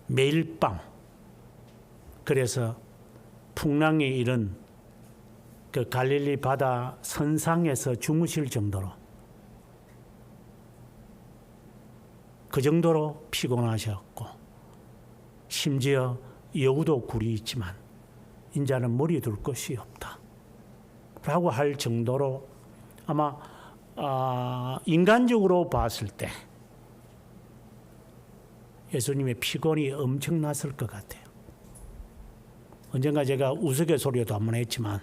매일 밤. 그래서 풍랑이 일은 그 갈릴리 바다 선상에서 주무실 정도로 그 정도로 피곤하셨고 심지어 여우도 굴이 있지만 인자는 머리 둘 것이 없다 라고 할 정도로 아마 인간적으로 봤을 때 예수님의 피곤이 엄청났을 것 같아요. 언젠가 제가 우스갯소리도 한번 했지만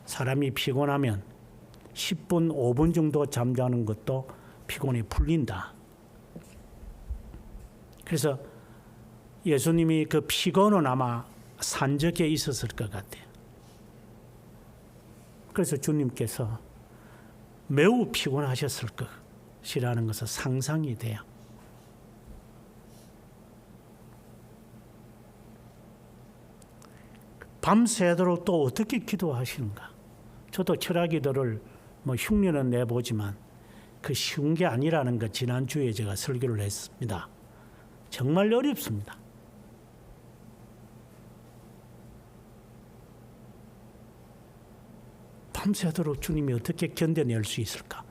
사람이 피곤하면 10분, 5분 정도 잠자는 것도 피곤이 풀린다. 그래서 예수님이 그 피곤은 아마 산적해 있었을 것 같아요. 그래서 주님께서 매우 피곤하셨을 것이라는 것은 상상이 돼요. 밤새도록 또 어떻게 기도하시는가? 저도 철학기도를 흉내는 내보지만 그 쉬운 게 아니라는 것 지난주에 제가 설교를 했습니다. 정말 어렵습니다. 밤새도록 주님이 어떻게 견뎌낼 수 있을까?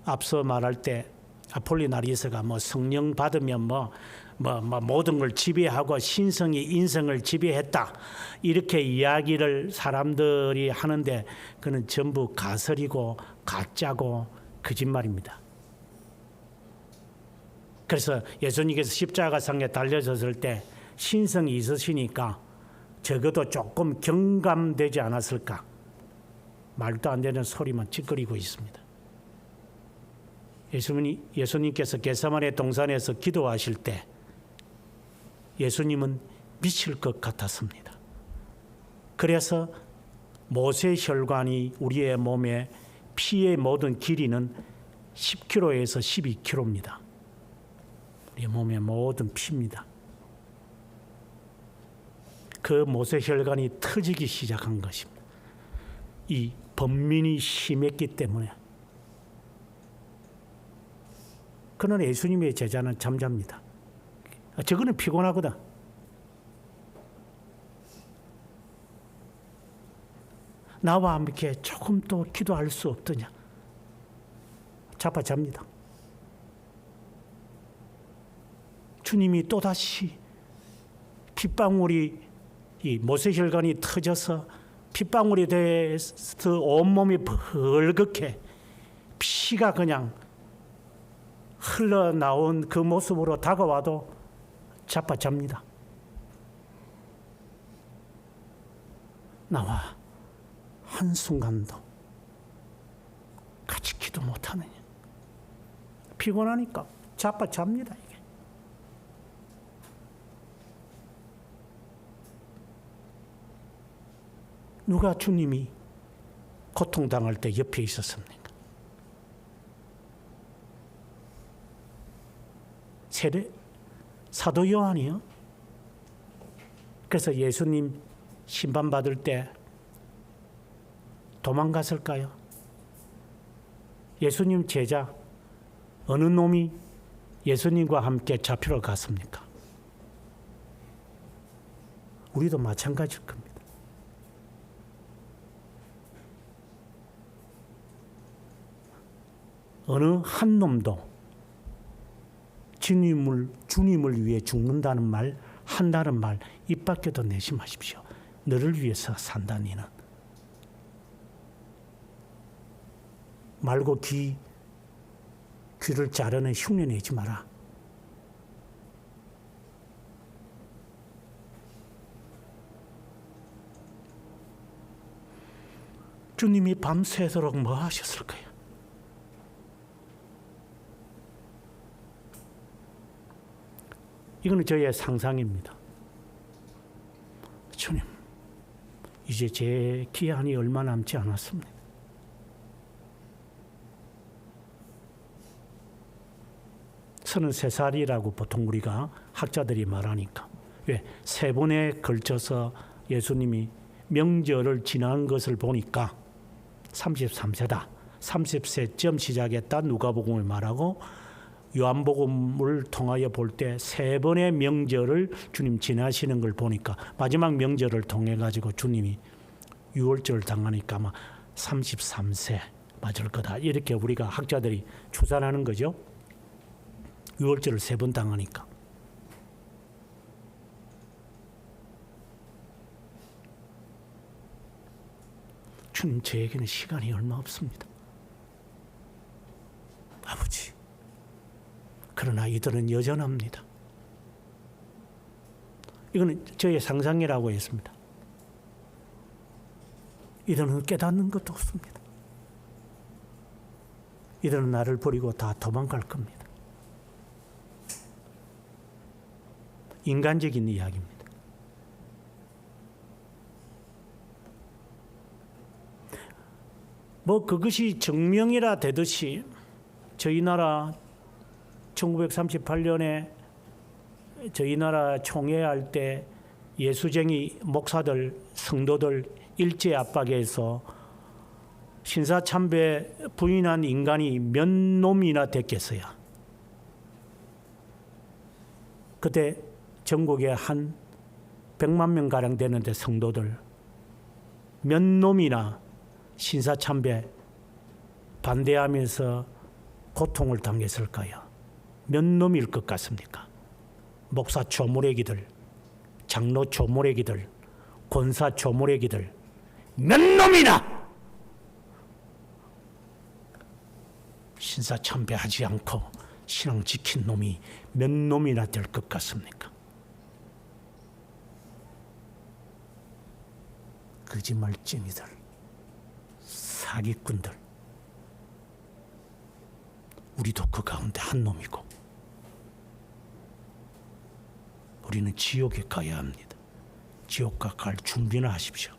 앞서 말할 때 아폴리나리스가 성령 받으면 모든 걸 지배하고 신성이 인성을 지배했다 이렇게 이야기를 사람들이 하는데 그는 전부 가설이고 가짜고 거짓말입니다. 그래서 예수님께서 십자가상에 달려졌을 때 신성이 있으시니까 적어도 조금 경감되지 않았을까? 말도 안 되는 소리만 찌끄리고 있습니다. 예수님께서 겟세마네 동산에서 기도하실 때 예수님은 미칠 것 같았습니다. 그래서 모세 혈관이 우리의 몸에 피의 모든 길이는 10km에서 12km입니다. 우리의 몸의 모든 피입니다. 그 모세 혈관이 터지기 시작한 것입니다. 이 번민이 심했기 때문에. 그러나 예수님의 제자는 잠잡니다. 저거는 피곤하거든. 나와 함께 조금 더 기도할 수 없더냐. 자빠잡니다. 주님이 또다시 핏방울이 이 모세혈관이 터져서 핏방울이 돼서 온몸이 벌겋게 피가 그냥 흘러나온 그 모습으로 다가와도 자빠잡니다. 나와 한순간도 같이 기도 못하느냐. 피곤하니까 자빠잡니다. 이게. 누가 주님이 고통당할 때 옆에 있었습니까? 사도 요한이요. 그래서 예수님 심판받을 때 도망갔을까요? 예수님 제자 어느 놈이 예수님과 함께 잡히러 갔습니까? 우리도 마찬가지일 겁니다. 어느 한 놈도 주님을 위해 죽는다는 말, 한다는 말 입 밖에도 내지 마십시오. 너를 위해서 산다 니는. 말고 귀를 자르는 흉내 내지 마라. 주님이 밤새도록 뭐 하셨을까요? 이거는 저의 상상입니다. 주님, 이제 제 기한이 얼마 남지 않았습니다. 서른 3살이라고 보통 우리가 학자들이 말하니까. 왜? 3번에 걸쳐서 예수님이 명절을 지난 것을 보니까 33세다. 30세쯤 시작했다. 누가복음을 말하고 요한복음을 통하여 볼 때 3번의 명절을 주님 지나시는 걸 보니까 마지막 명절을 통해 가지고 주님이 유월절을 당하니까 아마 33세 맞을 거다. 이렇게 우리가 학자들이 추산하는 거죠. 유월절을 3번 당하니까. 주님, 저에게는 시간이 얼마 없습니다. 아버지, 그러나 이들은 여전합니다. 이거는 저의 상상이라고 했습니다. 이들은 깨닫는 것도 없습니다. 이들은 나를 버리고 다 도망갈 겁니다. 인간적인 이야기입니다. 뭐 그것이 증명이라 되듯이 저희 나라 1938년에 저희 나라 총회할 때 예수쟁이 목사들, 성도들 일제 압박에서 신사참배 부인한 인간이 몇 놈이나 됐겠어요. 그때 전국에 한 100만 명가량 되는데 성도들 몇 놈이나 신사참배 반대하면서 고통을 당했을까요? 몇 놈일 것 같습니까? 목사 조무래기들, 장로 조무래기들, 권사 조무래기들 몇 놈이나 신사참배하지 않고 신앙 지킨 놈이 몇 놈이나 될 것 같습니까? 거짓말쟁이들, 사기꾼들, 우리도 그 가운데 한 놈이고 우리는 지옥에 가야 합니다. 지옥가 갈 준비나 하십시오.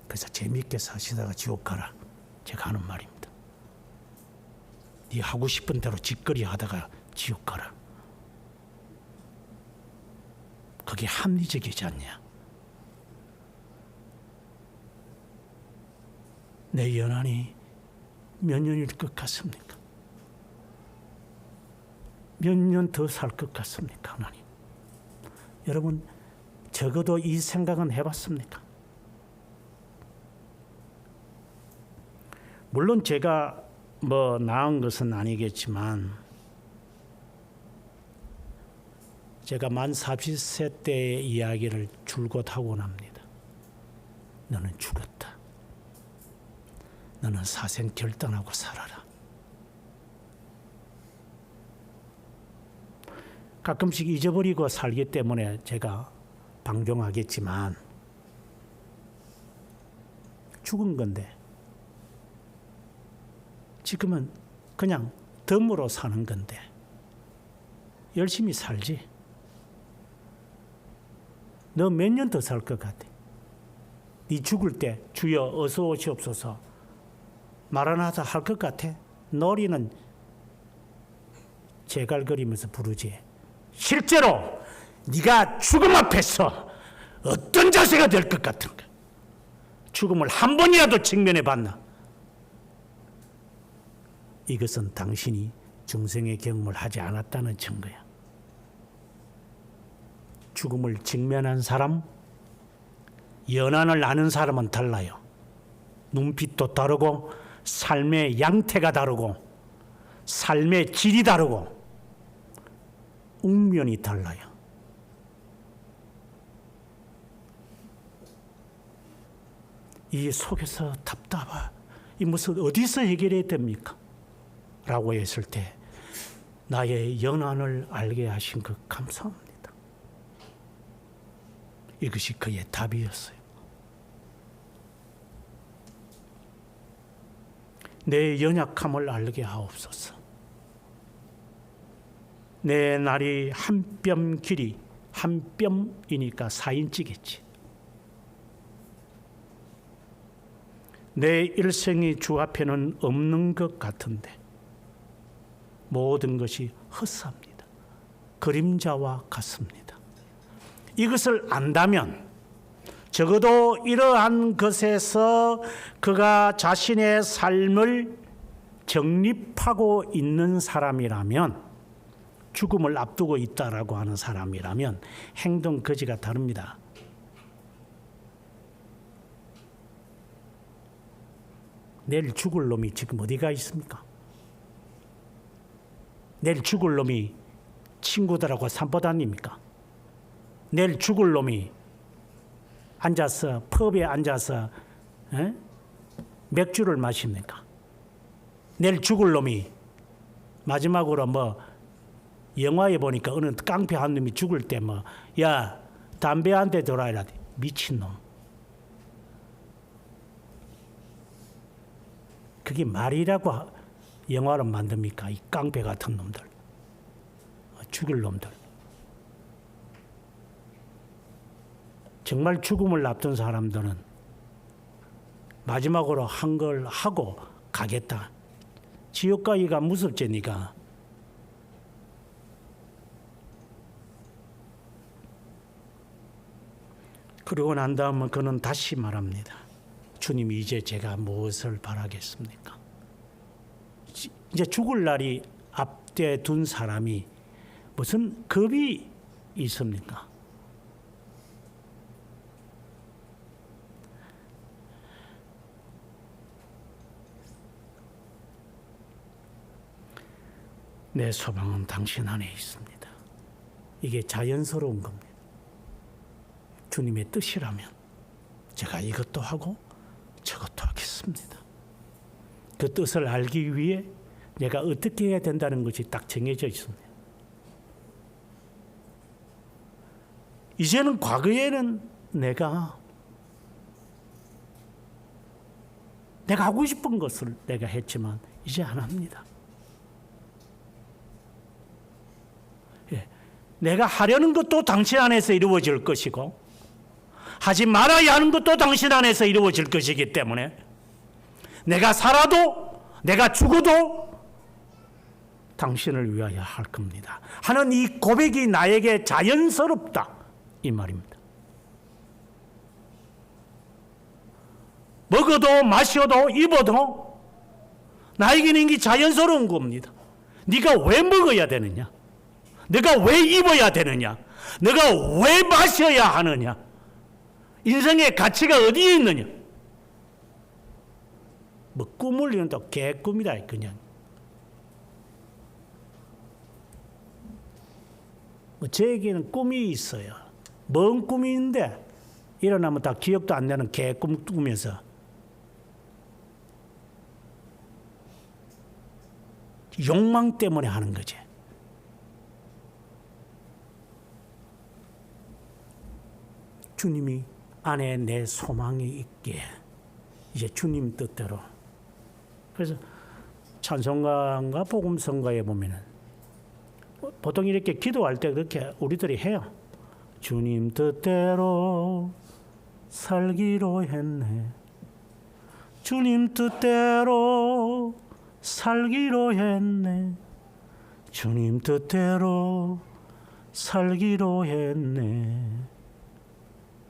그래서 재미있게 사시다가 지옥 가라, 제가 하는 말입니다. 네 하고 싶은 대로 짓거리 하다가 지옥 가라. 그게 합리적이지 않냐? 내 연한이 몇 년일 것 같습니까? 몇 년 더 살 것 같습니까, 하나님? 여러분, 적어도 이 생각은 해봤습니까? 물론 제가 뭐 나은 것은 아니겠지만 제가 만 40세 때의 이야기를 줄곧 하곤 합니다. 너는 죽었다. 너는 사생 결단하고 살아라. 가끔씩 잊어버리고 살기 때문에 제가 방종하겠지만 죽은 건데 지금은 그냥 덤으로 사는 건데 열심히 살지. 너 몇 년 더 살 것 같아? 네 죽을 때 주여 어서 오시옵소서 마라나타 할 것 같아? 노리는 제갈거리면서 부르지. 실제로 네가 죽음 앞에서 어떤 자세가 될 것 같은가? 죽음을 한 번이라도 직면해 봤나? 이것은 당신이 중생의 경험을 하지 않았다는 증거야. 죽음을 직면한 사람, 연한을 아는 사람은 달라요. 눈빛도 다르고 삶의 양태가 다르고 삶의 질이 다르고 웅면이 달라요. 이 속에서 답답하, 이 무슨 어디서 해결해야 됩니까? 라고 했을 때 나의 연한을 알게 하신 것 감사합니다. 이것이 그의 답이었어요. 내 연약함을 알게 하옵소서. 내 날이 한 뼘 길이, 한 뼘이니까 4인치겠지. 내 일생이 주 앞에는 없는 것 같은데 모든 것이 헛사입니다. 그림자와 같습니다. 이것을 안다면 적어도 이러한 것에서 그가 자신의 삶을 정립하고 있는 사람이라면, 죽음을 앞두고 있다라고 하는 사람이라면 행동 거지가 다릅니다. 내일 죽을 놈이 지금 어디가 있습니까? 내일 죽을 놈이 친구들하고 산보 다닙니까? 내일 죽을 놈이 앉아서 펍에 앉아서 맥주를 마십니까? 내일 죽을 놈이 마지막으로 뭐 영화에 보니까 어느 깡패 한 놈이 죽을 때 뭐 야 담배 한 대 돌아야 돼. 미친놈. 그게 말이라고 영화를 만듭니까? 이 깡패 같은 놈들. 죽일 놈들. 정말 죽음을 앞둔 사람들은 마지막으로 한 걸 하고 가겠다. 지옥 가기가 무섭제니까. 그러고 난 다음에 그는 다시 말합니다. 주님, 이제 제가 무엇을 바라겠습니까? 이제 죽을 날이 앞에 둔 사람이 무슨 겁이 있습니까? 내 소망은 당신 안에 있습니다. 이게 자연스러운 겁니다. 주님의 뜻이라면 제가 이것도 하고 저것도 하겠습니다. 그 뜻을 알기 위해 내가 어떻게 해야 된다는 것이 딱 정해져 있습니다. 이제는 과거에는 내가 하고 싶은 것을 내가 했지만 이제 안 합니다. 내가 하려는 것도 당신 안에서 이루어질 것이고 하지 말아야 하는 것도 당신 안에서 이루어질 것이기 때문에 내가 살아도 내가 죽어도 당신을 위하여 할 겁니다 하는 이 고백이 나에게 자연스럽다 이 말입니다. 먹어도 마셔도 입어도 나에게는 이게 자연스러운 겁니다. 네가 왜 먹어야 되느냐? 내가 왜 입어야 되느냐? 내가 왜 마셔야 하느냐? 인생의 가치가 어디에 있느냐? 뭐 꿈을 이룬다 개꿈이다 그냥. 뭐 저에게는 꿈이 있어요. 먼 꿈이 있는데 일어나면 다 기억도 안 나는 개꿈 꾸면서 욕망 때문에 하는 거지. 주님이 안에 내 소망이 있기에 이제 주님 뜻대로. 그래서 찬송가인가 복음성가에 보면은 보통 이렇게 기도할 때 그렇게 우리들이 해요. 주님 뜻대로 살기로 했네. 주님 뜻대로 살기로 했네. 주님 뜻대로 살기로 했네.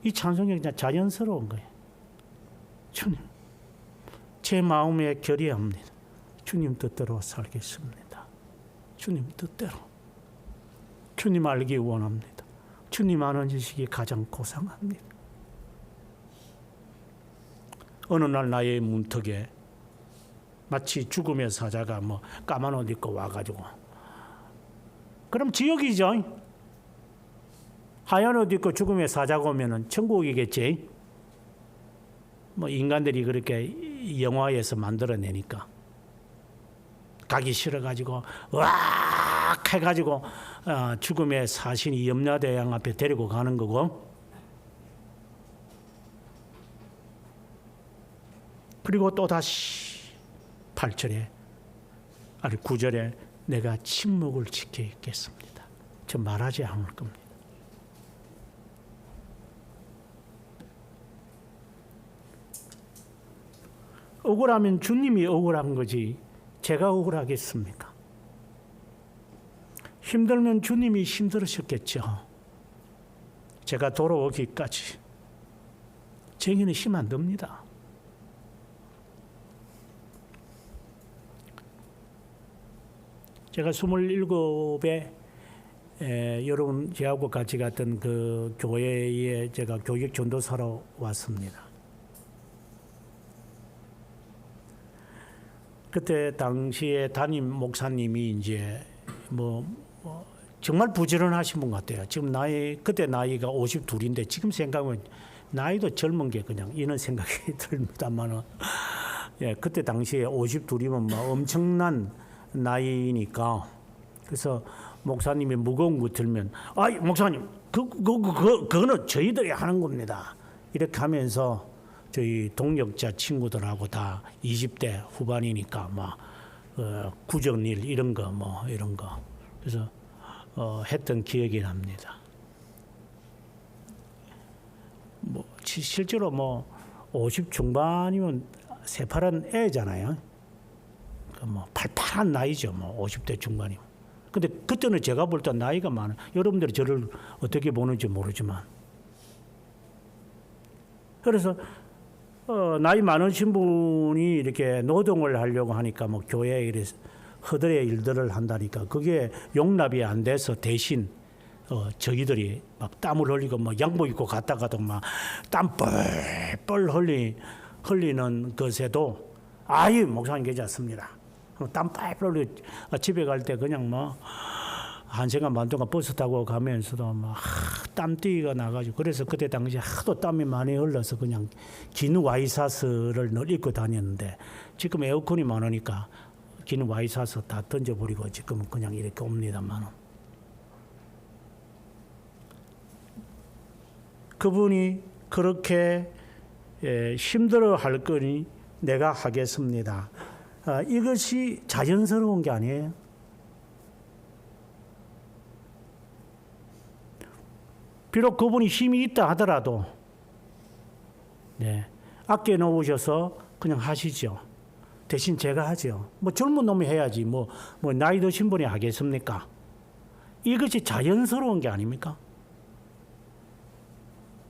이 찬송이 그냥 자연스러운 거예요. 주님, 제 마음에 결의합니다. 주님 뜻대로 살겠습니다. 주님 뜻대로. 주님 알기 원합니다. 주님 아는 지식이 가장 고상합니다. 어느 날 나의 문턱에 마치 죽음의 사자가 뭐 까만 옷 입고 와가지고 그럼 지옥이죠. 하얀 옷 입고 죽음의 사자가 오면은 천국이겠지. 뭐 인간들이 그렇게 영화에서 만들어내니까 가기 싫어가지고 으악 해가지고 죽음의 사신이 염라대왕 앞에 데리고 가는 거고, 그리고 또 다시 8절에 아니 9절에 내가 침묵을 지켜 있겠습니다. 저 말하지 않을 겁니다. 억울하면 주님이 억울한 거지 제가 억울하겠습니까? 힘들면 주님이 힘들으셨겠죠. 제가 돌아오기까지 정의는 힘 안 듭니다. 제가 27에 여러분 저하고 같이 갔던 그 교회에 제가 교육 전도사로 왔습니다. 그때 당시에 담임 목사님이 이제 정말 부지런하신 분 같아요. 지금 그때 나이가 52인데 지금 생각하면 나이도 젊은 게 그냥 이런 생각이 듭니다만은, 예, 그때 당시에 52이면 엄청난 나이니까. 그래서 목사님이 무거운 거 들면, 목사님, 그거는 저희들이 하는 겁니다. 이렇게 하면서 저희 동역자 친구들하고 다 20대 후반이니까 구정일 이런 거 이런 거. 그래서 했던 기억이 납니다. 실제로 50 중반이면 새파란 애잖아요. 팔팔한 나이죠. 50대 중반이면. 근데 그때는 제가 볼 때 나이가 많아요. 여러분들이 저를 어떻게 보는지 모르지만. 그래서 나이 많으신 분이 이렇게 노동을 하려고 하니까 교회에 이래서 허들의 일들을 한다니까 그게 용납이 안 돼서 대신 저희들이 땀을 흘리고 양복 입고 갔다가도 땀 뻘뻘 흘리는 것에도 목사님 괜찮습니다. 땀 뻘뻘 흘리 집에 갈 때 그냥 1시간 반 동안 버스 타고 가면서도 땀띠가 나가지고 그래서 그때 당시에 하도 땀이 많이 흘러서 그냥 긴 와이셔츠를 늘 입고 다녔는데 지금 에어컨이 많으니까 긴 와이셔츠 다 던져버리고 지금은 그냥 이렇게 옵니다만 그분이 그렇게 힘들어할 거니 내가 하겠습니다. 이것이 자연스러운 게 아니에요. 비록 그분이 힘이 있다 하더라도 아껴 놓으셔서 그냥 하시죠. 대신 제가 하죠. 젊은 놈이 해야지 나이 드신 분이 하겠습니까? 이것이 자연스러운 게 아닙니까?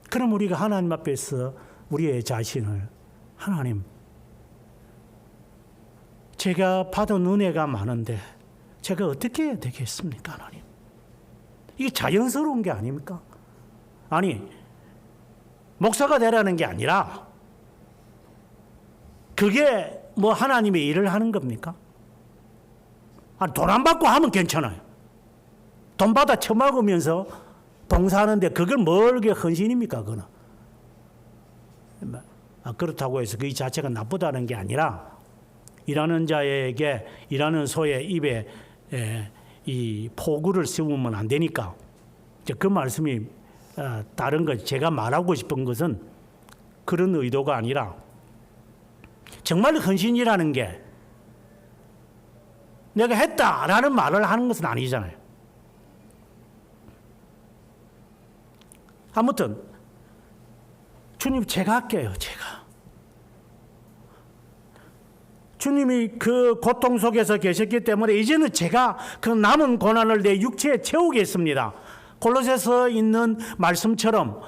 그럼 우리가 하나님 앞에서 우리의 자신을 하나님, 제가 받은 은혜가 많은데 제가 어떻게 해야 되겠습니까, 하나님? 이게 자연스러운 게 아닙니까? 아니, 목사가 되라는 게 아니라 그게 하나님의 일을 하는 겁니까? 돈 안 받고 하면 괜찮아요. 돈 받아 처먹으면서 봉사하는데 그걸 뭘게 헌신입니까, 그거는? 그렇다고 해서 그 자체가 나쁘다는 게 아니라 일하는 자에게 일하는 소의 입에 이 포구를 씌우면 안 되니까 그 말씀이 다른 것 제가 말하고 싶은 것은 그런 의도가 아니라 정말 헌신이라는 게 내가 했다라는 말을 하는 것은 아니잖아요. 아무튼 주님 제가 할게요. 제가. 주님이 그 고통 속에서 계셨기 때문에 이제는 제가 그 남은 고난을 내 육체에 채우겠습니다. 골로새서 있는 말씀처럼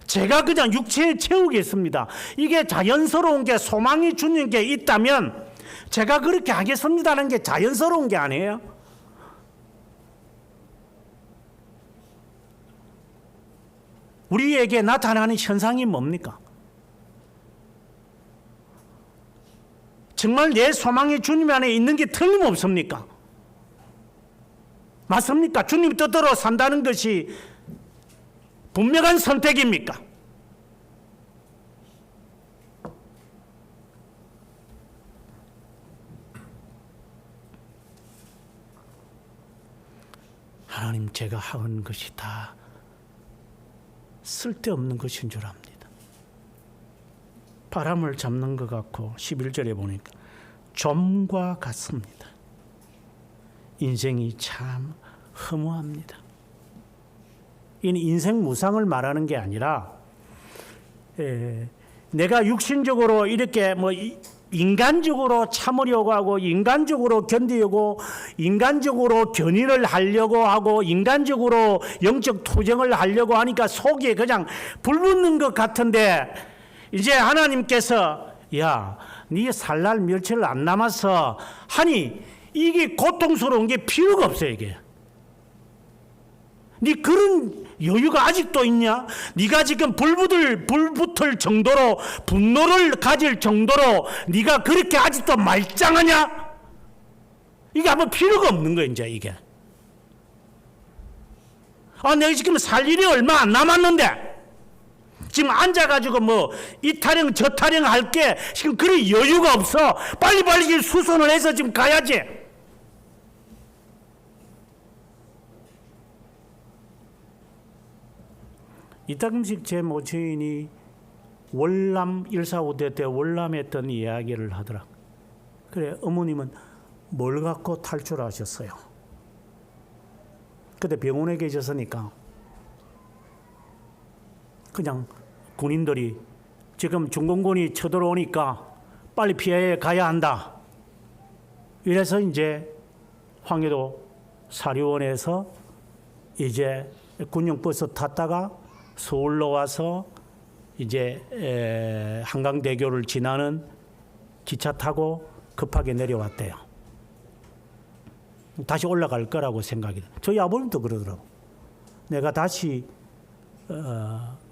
제가 그냥 육체에 채우겠습니다. 이게 자연스러운 게 소망이 주님께 있다면 제가 그렇게 하겠습니다는 게 자연스러운 게 아니에요. 우리에게 나타나는 현상이 뭡니까? 정말 내 소망이 주님 안에 있는 게 틀림없습니까? 맞습니까? 주님 뜻대로 산다는 것이 분명한 선택입니까? 하나님, 제가 한 것이 다 쓸데없는 것인 줄 압니다. 바람을 잡는 것 같고 11절에 보니까 좀과 같습니다. 인생이 참 허무합니다. 이 인생 무상을 말하는 게 아니라 내가 육신적으로 이렇게 인간적으로 참으려고 하고 인간적으로 견디려고 인간적으로 견인을 하려고 하고 인간적으로 영적 투쟁을 하려고 하니까 속에 그냥 불 붙는 것 같은데 이제 하나님께서 야, 네 살 날 며칠 안 남았어 하니 이게 고통스러운 게 필요가 없어요. 이게 네 그런 여유가 아직도 있냐? 네가 지금 불 붙을 정도로 분노를 가질 정도로 네가 그렇게 아직도 말짱하냐? 이게 아무 필요가 없는 거예요, 이제 이게. 내가 지금 살 일이 얼마 안 남았는데, 지금 앉아가지고 뭐, 이 타령, 저 타령 할 게 지금 그런 여유가 없어. 빨리빨리 수선을 해서 지금 가야지. 이따금씩 제 모처인이 월남 145대 때 월남했던 이야기를 하더라. 그래, 어머님은 뭘 갖고 탈출하셨어요? 그때 병원에 계셨으니까 그냥 군인들이 지금 중공군이 쳐들어오니까 빨리 피해 가야 한다. 이래서 이제 황해도 사료원에서 이제 군용버스 탔다가 서울로 와서 이제 한강대교를 지나는 기차 타고 급하게 내려왔대요. 다시 올라갈 거라고 생각이 돼요. 저희 아버님도 그러더라고. 내가 다시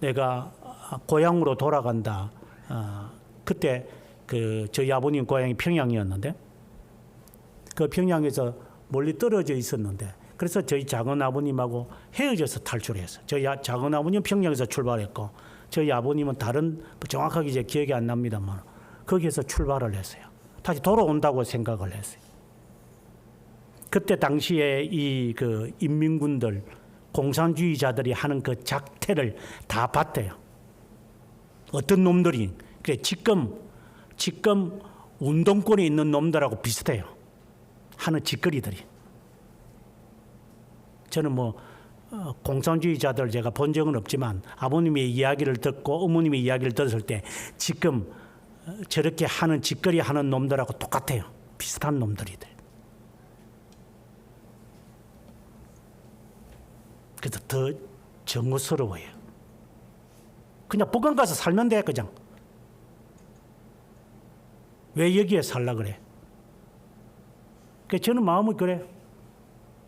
내가 고향으로 돌아간다. 그때 저희 아버님 고향이 평양이었는데 그 평양에서 멀리 떨어져 있었는데 그래서 저희 작은 아버님하고 헤어져서 탈출했어요. 저희 작은 아버님은 평양에서 출발했고 저희 아버님은 다른 정확하게 이제 기억이 안 납니다만 거기에서 출발을 했어요. 다시 돌아온다고 생각을 했어요. 그때 당시에 이 인민군들 공산주의자들이 하는 그 작태를 다 봤대요. 어떤 놈들이 그래 지금 운동권에 있는 놈들하고 비슷해요. 하는 짓거리들이. 저는 뭐 공산주의자들 제가 본 적은 없지만 아버님의 이야기를 듣고 어머님의 이야기를 들었을 때 지금 저렇게 하는 짓거리 하는 놈들하고 똑같아요. 비슷한 놈들이들. 그래서 더 정오스러워요. 그냥 북한 가서 살면 돼, 그냥. 왜 여기에 살라 그래? 저는 마음이 그래.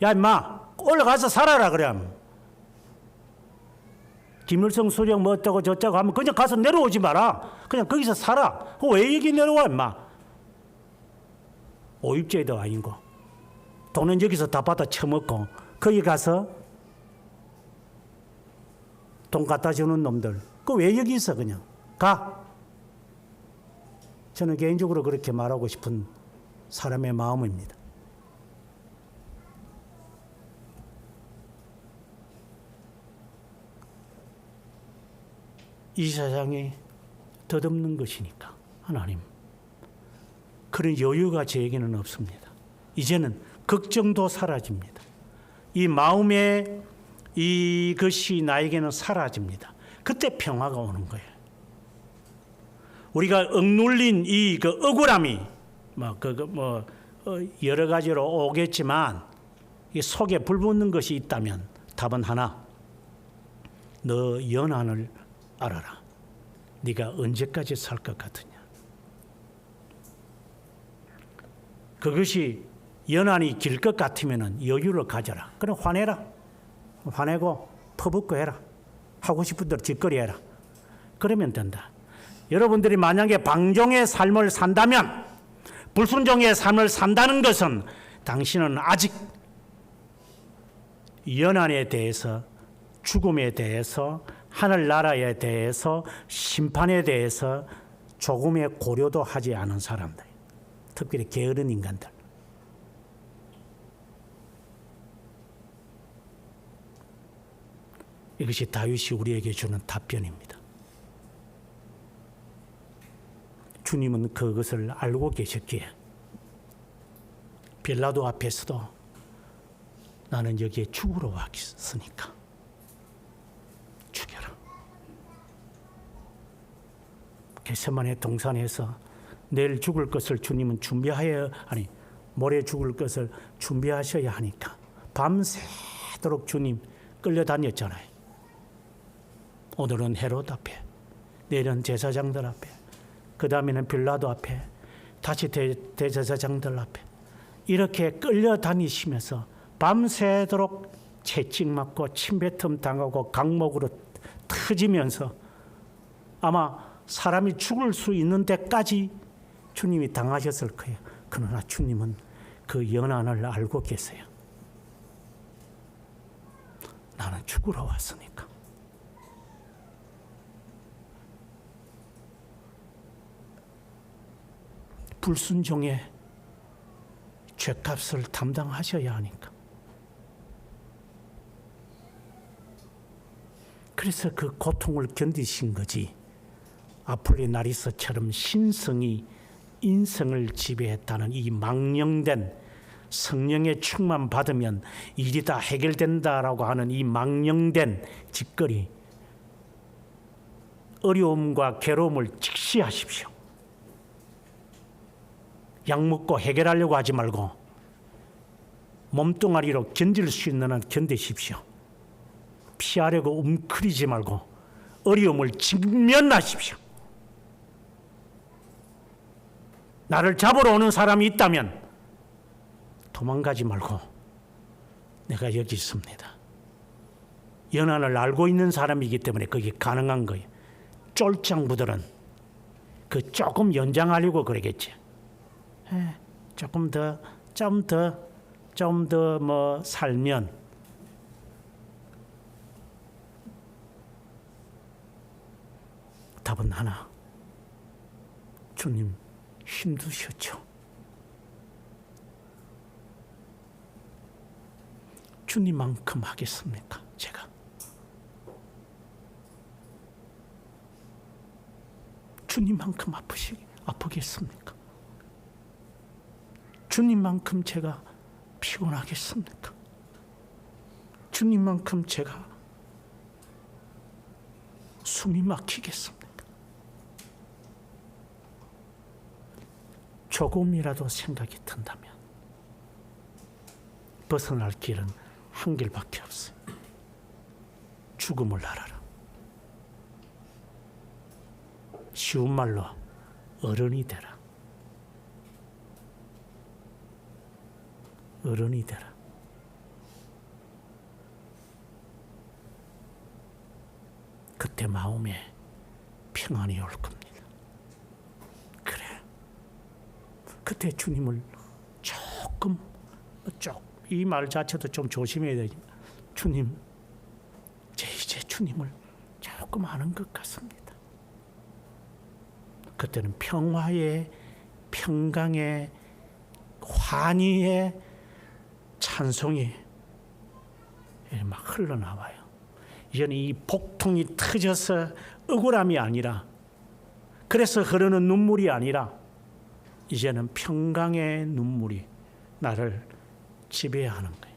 야, 임마, 올라가서 살아라, 그래. 김일성 수령 뭐 어쩌고 저쩌고 하면 그냥 가서 내려오지 마라. 그냥 거기서 살아. 왜 여기 내려와, 임마? 오입제도 아니고. 돈은 여기서 다 받아 처먹고, 거기 가서 돈 갖다 주는 놈들. 왜 여기 있어, 그냥. 가. 저는 개인적으로 그렇게 말하고 싶은 사람의 마음입니다. 이 세상이 덧없는 것이니까 하나님 그런 여유가 저에게는 없습니다. 이제는 걱정도 사라집니다. 이 마음의 이것이 나에게는 사라집니다. 그때 평화가 오는 거예요. 우리가 억눌린 이 억울함이 여러 가지로 오겠지만 이 속에 불 붙는 것이 있다면 답은 하나. 너 연한을 알아라. 네가 언제까지 살 것 같으냐. 그것이 연한이 길 것 같으면 여유를 가져라. 그럼 화내라. 화내고 퍼붓고 해라. 하고 싶은 대로 짓거리 해라. 그러면 된다. 여러분들이 만약에 방종의 삶을 산다면 불순종의 삶을 산다는 것은 당신은 아직 연한에 대해서 죽음에 대해서 하늘나라에 대해서 심판에 대해서 조금의 고려도 하지 않은 사람들, 특별히 게으른 인간들. 이것이 다윗이 우리에게 주는 답변입니다. 주님은 그것을 알고 계셨기에 빌라도 앞에서도 나는 여기에 죽으러 왔으니까 죽여라. 겟세마네 동산에서 내일 죽을 것을 주님은 모레 죽을 것을 준비하셔야 하니까 밤새도록 주님 끌려다녔잖아요. 오늘은 헤롯 앞에, 내일은 제사장들 앞에, 그 다음에는 빌라도 앞에, 다시 대제사장들 앞에 이렇게 끌려다니시면서 밤새도록 채찍 맞고 침뱉음 당하고 강목으로 터지면서 아마 사람이 죽을 수 있는 데까지 주님이 당하셨을 거예요. 그러나 주님은 그 연한을 알고 계세요? 나는 죽으러 왔으니까. 불순종의 죄값을 담당하셔야 하니까. 그래서 그 고통을 견디신 거지. 아폴리나리스처럼 신성이 인성을 지배했다는 이 망령된, 성령의 충만 받으면 일이 다 해결된다라고 하는 이 망령된 짓거리, 어려움과 괴로움을 직시하십시오. 약 먹고 해결하려고 하지 말고 몸뚱아리로 견딜 수 있는 한 견디십시오. 피하려고 움츠리지 말고 어려움을 직면하십시오. 나를 잡으러 오는 사람이 있다면 도망가지 말고 내가 여기 있습니다. 연한을 알고 있는 사람이기 때문에 그게 가능한 거예요. 쫄장부들은 그 조금 연장하려고 그러겠지. 조금 더 뭐 살면 답은 하나. 주님 힘드셨죠. 주님만큼 하겠습니까? 제가 주님만큼 아프겠습니까? 주님만큼 제가 피곤하겠습니까? 주님만큼 제가 숨이 막히겠습니까? 조금이라도 생각이 든다면 벗어날 길은 한 길밖에 없어요. 죽음을 알아라. 쉬운 말로 어른이 되라. 어른이 되라. 그때 마음에 평안이 올 겁니다. 그래. 그때 주님을 이 말 자체도 좀 조심해야 되지. 주님, 이제 주님을 조금 아는 것 같습니다. 그때는 평화의, 평강의, 환희의 찬송이 막 흘러나와요. 이제는 이 복통이 터져서 억울함이 아니라, 그래서 흐르는 눈물이 아니라, 이제는 평강의 눈물이 나를 지배하는 거예요.